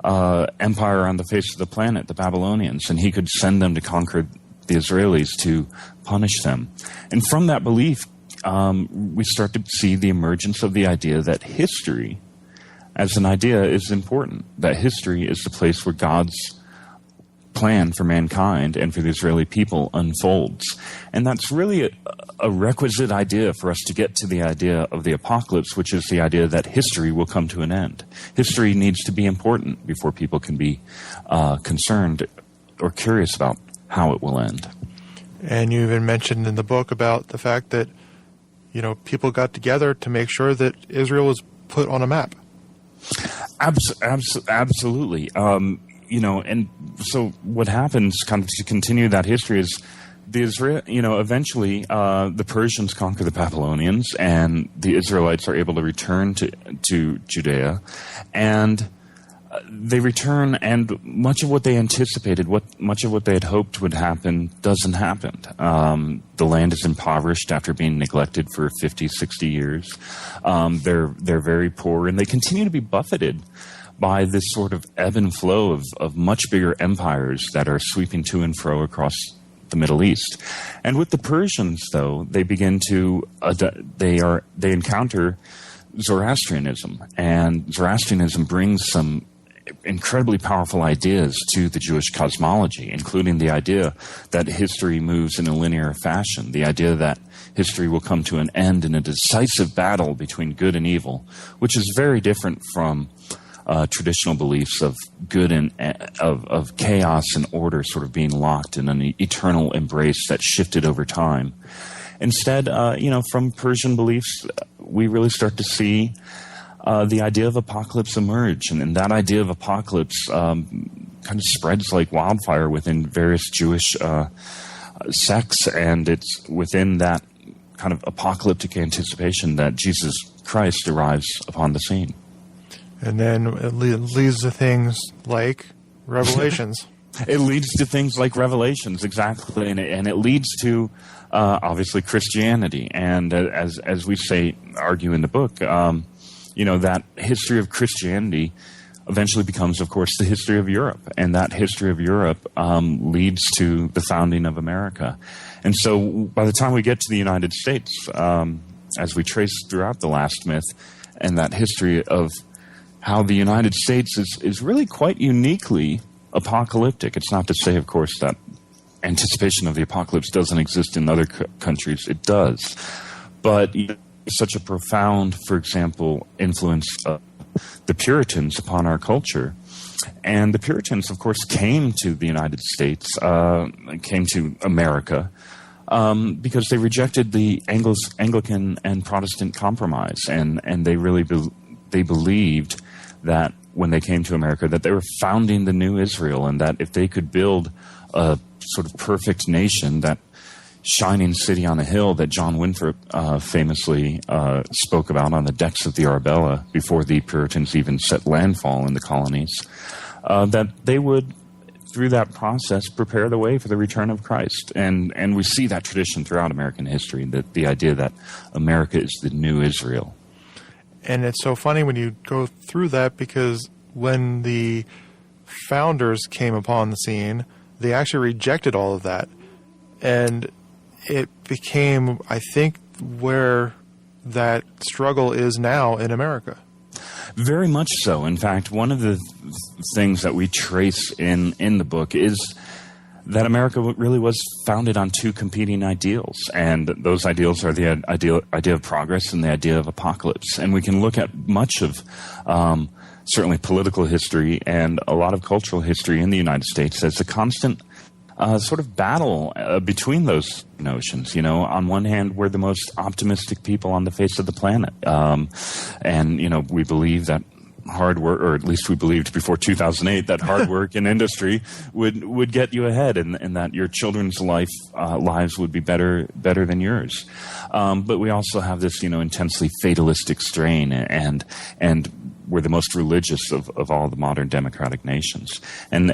empire on the face of the planet, the Babylonians, and he could send them to conquer the Israelis to punish them. And from that belief, we start to see the emergence of the idea that history as an idea is important, that history is the place where God's plan for mankind and for the Israeli people unfolds. And that's really a requisite idea for us to get to the idea of the apocalypse, which is the idea that history will come to an end. History needs to be important before people can be concerned or curious about how it will end. And you even mentioned in the book about the fact that, people got together to make sure that Israel was put on a map. Absolutely. And so what happens, kind of to continue that history, is eventually the Persians conquer the Babylonians, and the Israelites are able to return to Judea, and they return, and much of what they anticipated, much of what they had hoped would happen, doesn't happen. The land is impoverished after being neglected for 50, 60 years. They're very poor, and they continue to be buffeted by this sort of ebb and flow of much bigger empires that are sweeping to and fro across the Middle East. And with the Persians, though, they begin to they encounter Zoroastrianism, and Zoroastrianism brings some incredibly powerful ideas to the Jewish cosmology, including the idea that history moves in a linear fashion, the idea that history will come to an end in a decisive battle between good and evil, which is very different from traditional beliefs of good and of chaos and order sort of being locked in an eternal embrace that shifted over time. Instead, from Persian beliefs, we really start to see the idea of apocalypse emerge, and that idea of apocalypse kind of spreads like wildfire within various Jewish sects, and it's within that kind of apocalyptic anticipation that Jesus Christ arrives upon the scene. And then it leads to things like Revelations. It leads to things like Revelations, exactly, and it leads to obviously Christianity, and as we argue in the book, that history of Christianity eventually becomes, of course, the history of Europe, and that history of Europe leads to the founding of America. And so by the time we get to the United States, as we trace throughout the last myth, and that history of how the United States is really quite uniquely apocalyptic. It's not to say, of course, that anticipation of the apocalypse doesn't exist in other countries. It does. But such a profound, for example, influence of the Puritans upon our culture. And the Puritans, of course, came to the United States, came to America, because they rejected the Anglican and Protestant compromise. And they really they believed that when they came to America, that they were founding the new Israel, and that if they could build a sort of perfect nation, that shining city on a hill that John Winthrop famously spoke about on the decks of the Arabella before the Puritans even set landfall in the colonies, that they would, through that process, prepare the way for the return of Christ. And we see that tradition throughout American history, that the idea that America is the new Israel. And it's so funny when you go through that, because when the founders came upon the scene, they actually rejected all of that. And it became, I think, where that struggle is now in America. Very much so. In fact, one of the things that we trace in the book is that America really was founded on two competing ideals, and those ideals are the idea of progress and the idea of apocalypse. And we can look at much of certainly political history and a lot of cultural history in the United States as a constant sort of battle between those notions. You know, on one hand, we're the most optimistic people on the face of the planet, and you know, we believe that hard work, or at least we believed before 2008, that hard work in industry would get you ahead, and that your children's lives would be better than yours. But we also have this, you know, intensely fatalistic strain, and we're the most religious of all the modern democratic nations, and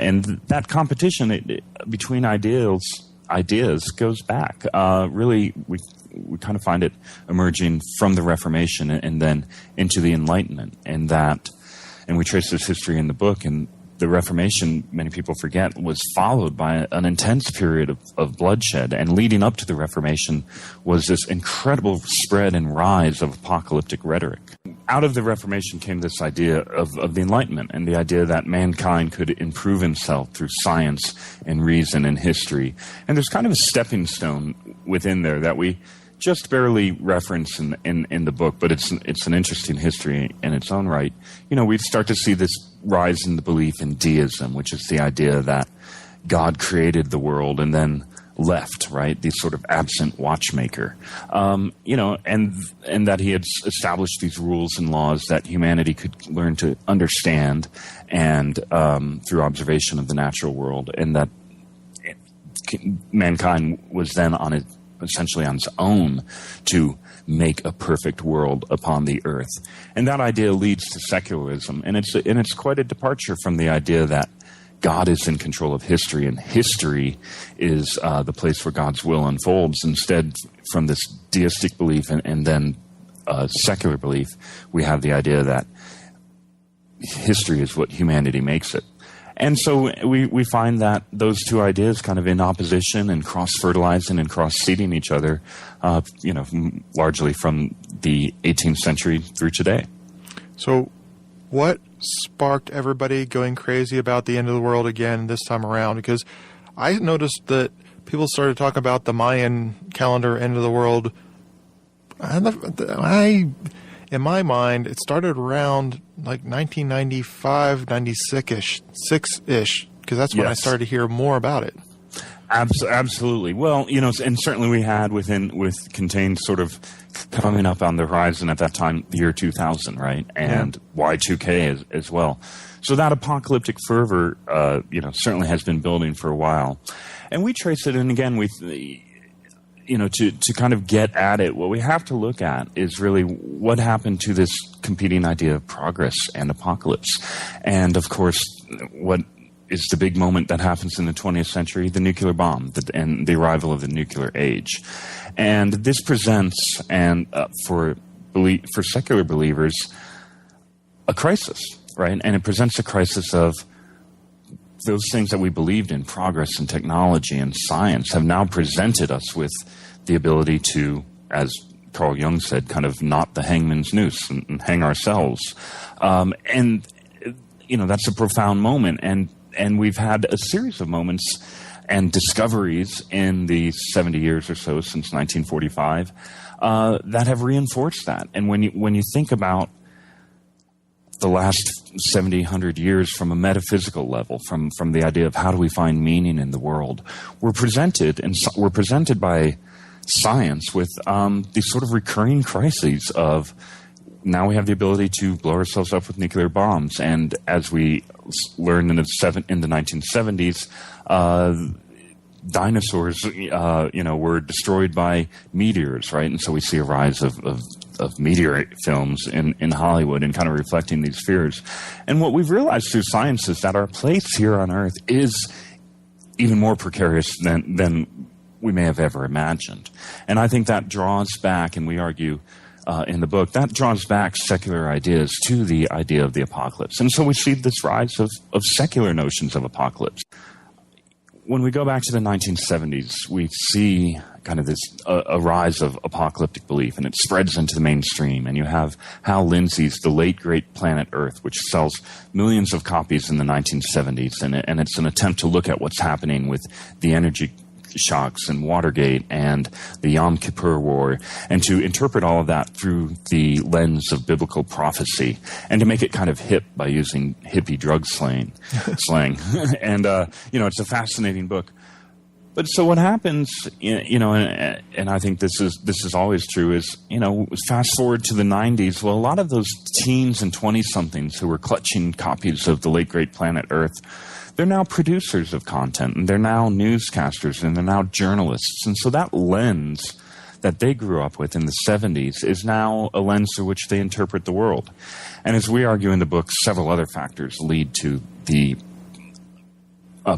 that competition between ideas goes back. Really, we kind of find it emerging from the Reformation and then into the Enlightenment, and we trace this history in the book. And the Reformation, many people forget, was followed by an intense period of bloodshed, and leading up to the Reformation was this incredible spread and rise of apocalyptic rhetoric. Out of the Reformation came this idea of the Enlightenment, and the idea that mankind could improve himself through science and reason and history. And there's kind of a stepping stone within there that we just barely reference in the book, but it's an interesting history in its own right. You know, we start to see this rise in the belief in deism, which is the idea that God created the world and then left, right? The sort of absent watchmaker, you know, and that he had established these rules and laws that humanity could learn to understand, and through observation of the natural world, and that mankind was then essentially on its own to make a perfect world upon the earth. And that idea leads to secularism, and it's quite a departure from the idea that God is in control of history, and history is the place where God's will unfolds. Instead, from this deistic belief and then secular belief, we have the idea that history is what humanity makes it. And so we find that those two ideas kind of in opposition and cross-fertilizing and cross-seeding each other, you know, largely from the 18th century through today. So what sparked everybody going crazy about the end of the world again this time around? Because I noticed that people started talking about the Mayan calendar end of the world. In my mind, it started around like 1995, 96-ish, because that's when I started to hear more about it. Absolutely. Well, you know, and certainly we had contained sort of coming up on the horizon at that time, the year 2000, right? And Y2K as well. So that apocalyptic fervor, you know, certainly has been building for a while. And we trace it, and again, you know, to kind of get at it, what we have to look at is really what happened to this competing idea of progress and apocalypse. And, of course, what is the big moment that happens in the 20th century? The nuclear bomb and the arrival of the nuclear age. And this presents, and for secular believers, a crisis, right? And it presents a crisis of those things that we believed in, progress and technology and science, have now presented us with the ability to, as Carl Jung said, kind of knot the hangman's noose and hang ourselves. And, you know, that's a profound moment. And we've had a series of moments and discoveries in the 70 years or so since 1945 that have reinforced that. And when you think about the last 70, 100 years from a metaphysical level, from the idea of how do we find meaning in the world, we're presented by science with these sort of recurring crises of now we have the ability to blow ourselves up with nuclear bombs. And as we learned in the 1970s, dinosaurs, you know, were destroyed by meteors, right? And so we see a rise of meteor films in Hollywood and kind of reflecting these fears. And what we've realized through science is that our place here on Earth is even more precarious than we may have ever imagined. And I think that draws back, and we argue, in the book, that draws back secular ideas to the idea of the apocalypse. And so we see this rise of secular notions of apocalypse. When we go back to the 1970s, we see kind of this a rise of apocalyptic belief, and it spreads into the mainstream. And you have Hal Lindsey's The Late Great Planet Earth, which sells millions of copies in the 1970s, and it's an attempt to look at what's happening with the energy shocks and Watergate and the Yom Kippur War, and to interpret all of that through the lens of biblical prophecy, and to make it kind of hip by using hippie drug slang. And it's a fascinating book. But so what happens, and I think this is always true, is, fast forward to the 90s, well, a lot of those teens and 20-somethings who were clutching copies of The Late Great Planet Earth, they're now producers of content, and they're now newscasters, and they're now journalists. And so that lens that they grew up with in the 70s is now a lens through which they interpret the world. And as we argue in the book, several other factors lead to the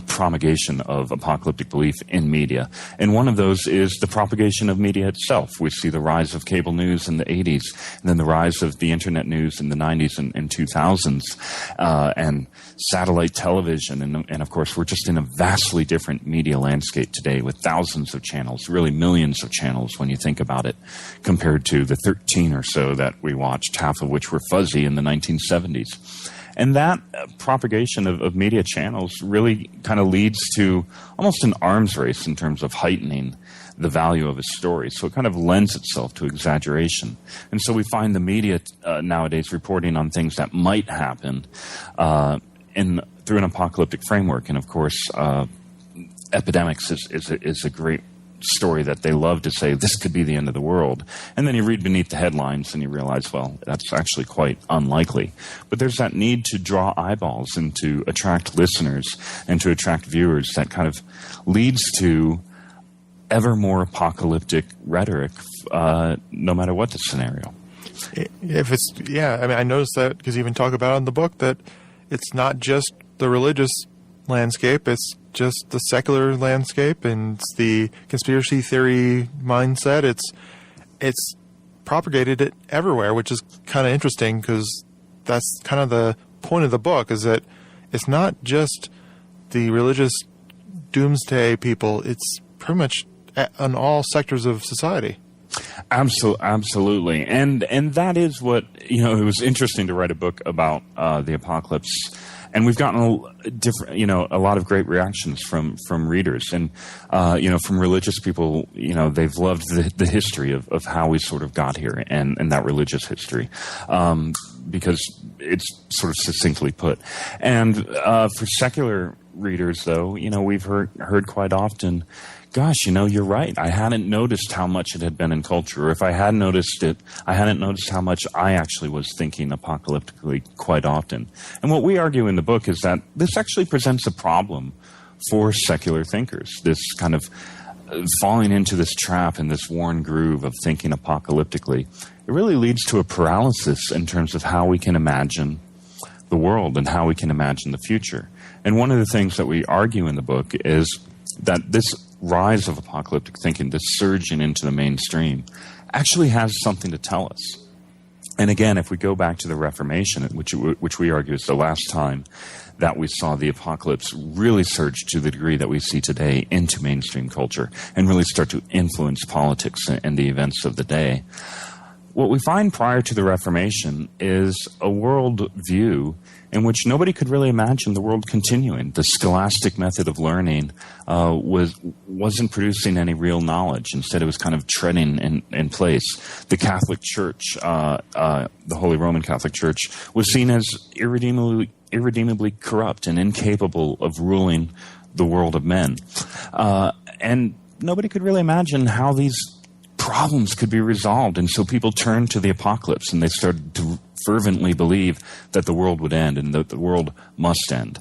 promulgation of apocalyptic belief in media. And one of those is the propagation of media itself. We see the rise of cable news in the 80s, and then the rise of the internet news in the 90s and 2000s, and satellite television. And of course, we're just in a vastly different media landscape today with thousands of channels, really millions of channels when you think about it, compared to the 13 or so that we watched, half of which were fuzzy in the 1970s. And that propagation of media channels really kind of leads to almost an arms race in terms of heightening the value of a story. So it kind of lends itself to exaggeration. And so we find the media nowadays reporting on things that might happen through an apocalyptic framework. And of course, epidemics is a great story that they love to say, this could be the end of the world. And then you read beneath the headlines and you realize, well, that's actually quite unlikely. But there's that need to draw eyeballs and to attract listeners and to attract viewers that kind of leads to ever more apocalyptic rhetoric, no matter what the scenario. I noticed that because you even talk about it in the book that it's not just the religious landscape, it's just the secular landscape, and it's the conspiracy theory mindset. It's propagated it everywhere, which is kind of interesting because that's kind of the point of the book, is that it's not just the religious doomsday people, it's pretty much on all sectors of society. Absolutely. And that is what, it was interesting to write a book about the apocalypse. And we've gotten a lot of great reactions from readers, and from religious people. They've loved the history of how we sort of got here, and that religious history, because it's sort of succinctly put. And for secular readers, though, we've heard quite often, gosh, you're right. I hadn't noticed how much it had been in culture. Or if I had noticed it, I hadn't noticed how much I actually was thinking apocalyptically quite often. And what we argue in the book is that this actually presents a problem for secular thinkers, this kind of falling into this trap and this worn groove of thinking apocalyptically. It really leads to a paralysis in terms of how we can imagine the world and how we can imagine the future. And one of the things that we argue in the book is that this rise of apocalyptic thinking, this surging into the mainstream, actually has something to tell us. And again, if we go back to the Reformation, which we argue is the last time that we saw the apocalypse really surge to the degree that we see today into mainstream culture and really start to influence politics and the events of the day, what we find prior to the Reformation is a world view in which nobody could really imagine the world continuing. The scholastic method of learning wasn't producing any real knowledge. Instead, it was kind of treading in place. The Catholic Church, the Holy Roman Catholic Church, was seen as irredeemably corrupt and incapable of ruling the world of men. And nobody could really imagine how these problems could be resolved. And so people turned to the apocalypse, and they started to fervently believe that the world would end and that the world must end.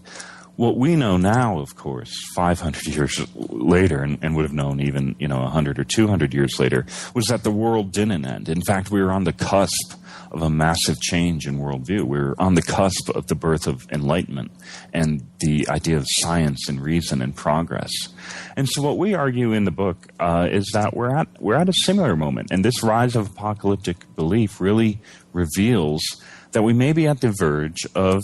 What we know now, of course, 500 years later, and would have known even 100 or 200 years later, was that the world didn't end. In fact, we were on the cusp of a massive change in worldview. We were on the cusp of the birth of enlightenment and the idea of science and reason and progress. And so what we argue in the book is that we're at a similar moment, and this rise of apocalyptic belief really reveals that we may be at the verge of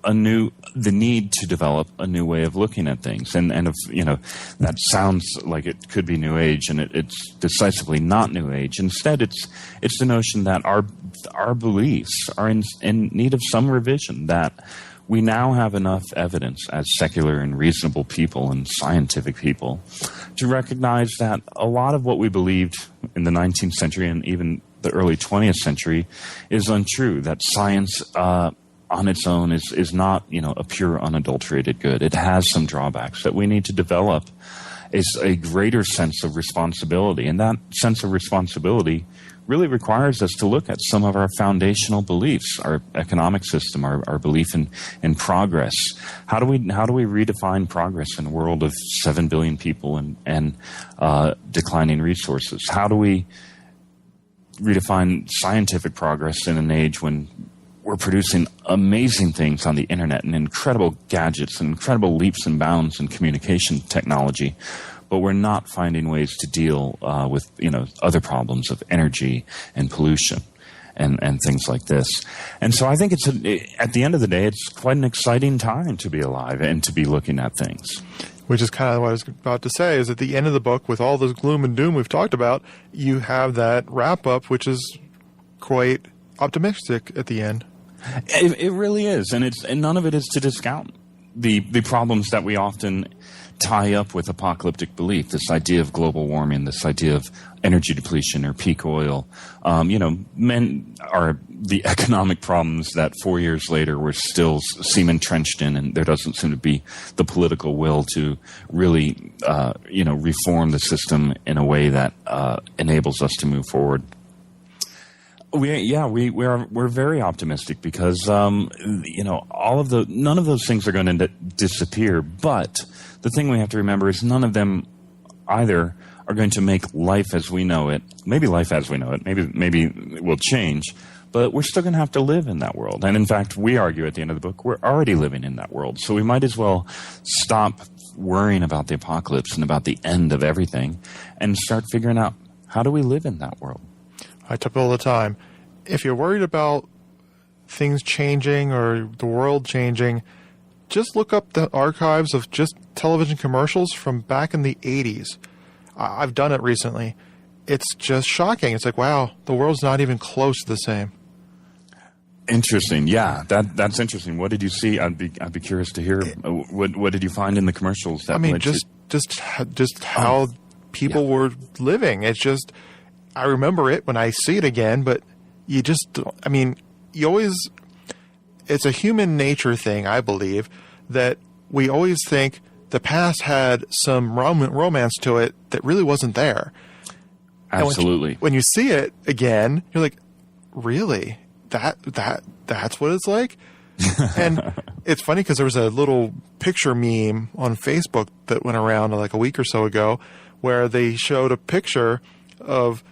the need to develop a new way of looking at things. And that sounds like it could be New Age, and it's decisively not New Age. Instead, it's the notion that our beliefs are in need of some revision, that we now have enough evidence as secular and reasonable people and scientific people to recognize that a lot of what we believed in the 19th century and even the early 20th century is untrue, that science on its own is not, a pure, unadulterated good. It has some drawbacks, that we need to develop is a greater sense of responsibility. And that sense of responsibility really requires us to look at some of our foundational beliefs, our economic system, our belief in progress. How do we redefine progress in a world of 7 billion people and declining resources? How do we redefine scientific progress in an age when we're producing amazing things on the internet and incredible gadgets and incredible leaps and bounds in communication technology, but we're not finding ways to deal with other problems of energy and pollution and things like this. And so I think at the end of the day, it's quite an exciting time to be alive and to be looking at things. Which is kind of what I was about to say, is at the end of the book, with all this gloom and doom we've talked about, you have that wrap-up, which is quite optimistic at the end. It really is, and none of it is to discount the problems that we often tie up with apocalyptic belief. This idea of global warming, this idea of energy depletion or peak oil. Men are the economic problems that 4 years later we still seem entrenched in, and there doesn't seem to be the political will to really, reform the system in a way that enables us to move forward. We're very optimistic because none of those things are going to disappear. But the thing we have to remember is none of them either are going to make life as we know it. Maybe life as we know it. Maybe it will change. But we're still going to have to live in that world. And in fact, we argue at the end of the book, we're already living in that world. So we might as well stop worrying about the apocalypse and about the end of everything and start figuring out, how do we live in that world? I tell people all the time, if you're worried about things changing or the world changing, just look up the archives of just television commercials from back in the 80s. I've done it recently. It's just shocking. It's like, wow, the world's not even close to the same. Interesting. Yeah, that's interesting. What did you see? I'd be curious to hear. What did you find in the commercials? Just how people were living. It's just, I remember it when I see it again, but you always, it's a human nature thing, I believe, that we always think the past had some romance to it that really wasn't there. Absolutely. When you see it again, you're like, really? That's what it's like? And it's funny because there was a little picture meme on Facebook that went around like a week or so ago where they showed a picture of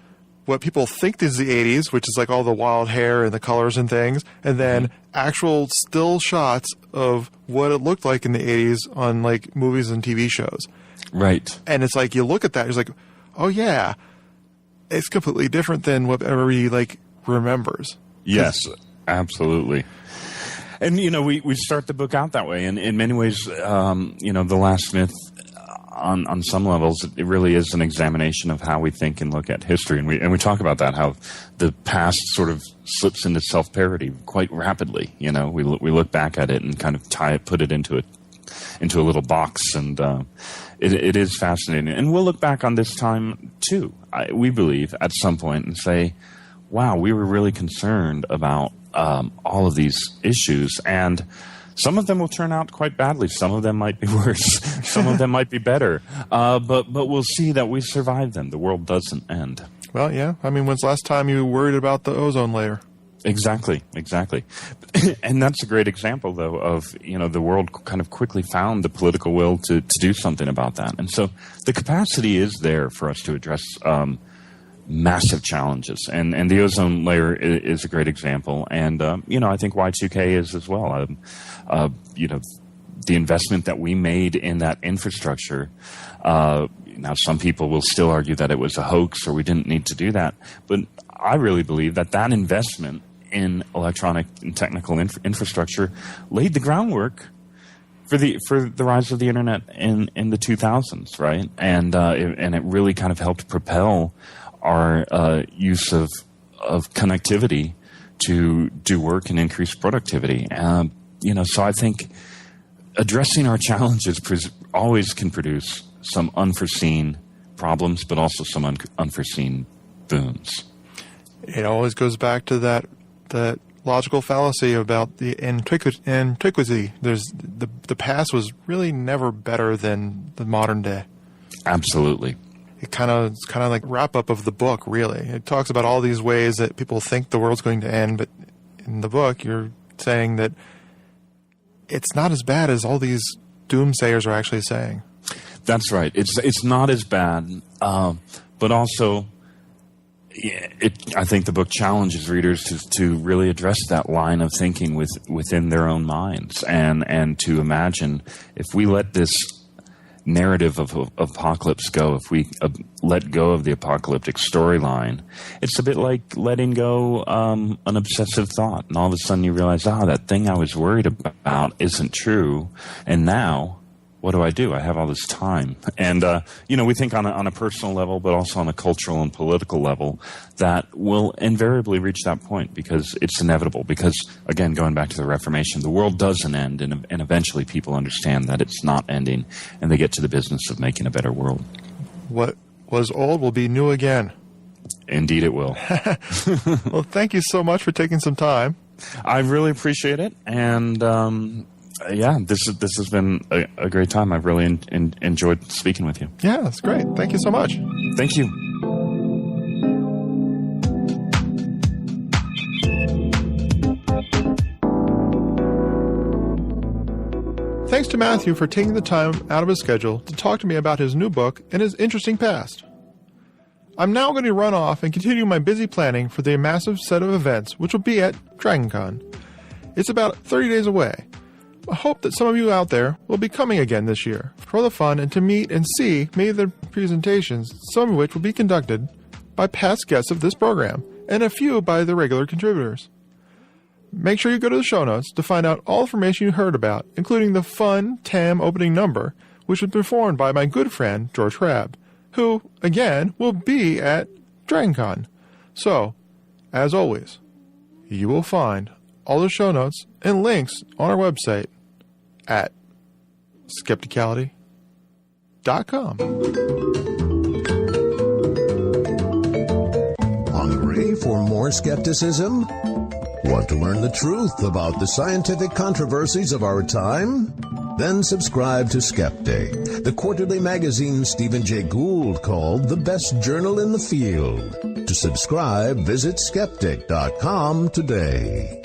what people think is the 80s, which is like all the wild hair and the colors and things, and then actual still shots of what it looked like in the 80s on like movies and TV shows. Right. And it's like you look at that, it's like, oh yeah, it's completely different than what everybody like remembers. Yes, absolutely. And we start the book out that way, and in many ways, the last myth, on some levels, it really is an examination of how we think and look at history, and we talk about that, how the past sort of slips into self-parody quite rapidly. We look back at it and kind of put it into a little box, and it is fascinating. And we'll look back on this time too, we believe, at some point, and say, wow, we were really concerned about all of these issues, and some of them will turn out quite badly. Some of them might be worse. Some of them might be better. But we'll see that we survived them. The world doesn't end. Well, yeah. When's the last time you worried about the ozone layer? Exactly. And that's a great example, though, of, the world kind of quickly found the political will to do something about that. And so the capacity is there for us to address massive challenges. And the ozone layer is a great example. And, I think Y2K is as well. The investment that we made in that infrastructure, now some people will still argue that it was a hoax or we didn't need to do that. But I really believe that investment in electronic and technical infrastructure laid the groundwork for the rise of the internet in the 2000s, right? And it really kind of helped propel our use of connectivity to do work and increase productivity. So I think addressing our challenges always can produce some unforeseen problems, but also some unforeseen boons. It always goes back to that logical fallacy about the antiquity. There's the past was really never better than the modern day. Absolutely. It's kind of like wrap up of the book, really. It talks about all these ways that people think the world's going to end, but in the book you're saying that it's not as bad as all these doomsayers are actually saying. That's right. It's not as bad, but also I think the book challenges readers to really address that line of thinking within their own minds and to imagine if we let this narrative of apocalypse go, if we let go of the apocalyptic storyline, it's a bit like letting go an obsessive thought, and all of a sudden you realize, that thing I was worried about isn't true, and now what do? I have all this time. And, we think on a personal level, but also on a cultural and political level, that will invariably reach that point because it's inevitable. Because, again, going back to the Reformation, the world doesn't end, and eventually people understand that it's not ending, and they get to the business of making a better world. What was old will be new again. Indeed it will. Well, thank you so much for taking some time. I really appreciate it, and this has been a great time. I've really enjoyed speaking with you. Yeah, that's great. Thank you so much. Thank you. Thanks to Mathew for taking the time out of his schedule to talk to me about his new book and his interesting past. I'm now going to run off and continue my busy planning for the massive set of events which will be at DragonCon. It's about 30 days away. I hope that some of you out there will be coming again this year for the fun and to meet and see many of the presentations, some of which will be conducted by past guests of this program and a few by the regular contributors. Make sure you go to the show notes to find out all information you heard about, including the fun TAM opening number, which was performed by my good friend George Crabb, who, again, will be at DragonCon. So, as always, you will find all the show notes and links on our website at Skepticality.com. Hungry for more skepticism? Want to learn the truth about the scientific controversies of our time? Then subscribe to Skeptic, the quarterly magazine Stephen Jay Gould called the best journal in the field. To subscribe, visit skeptic.com today.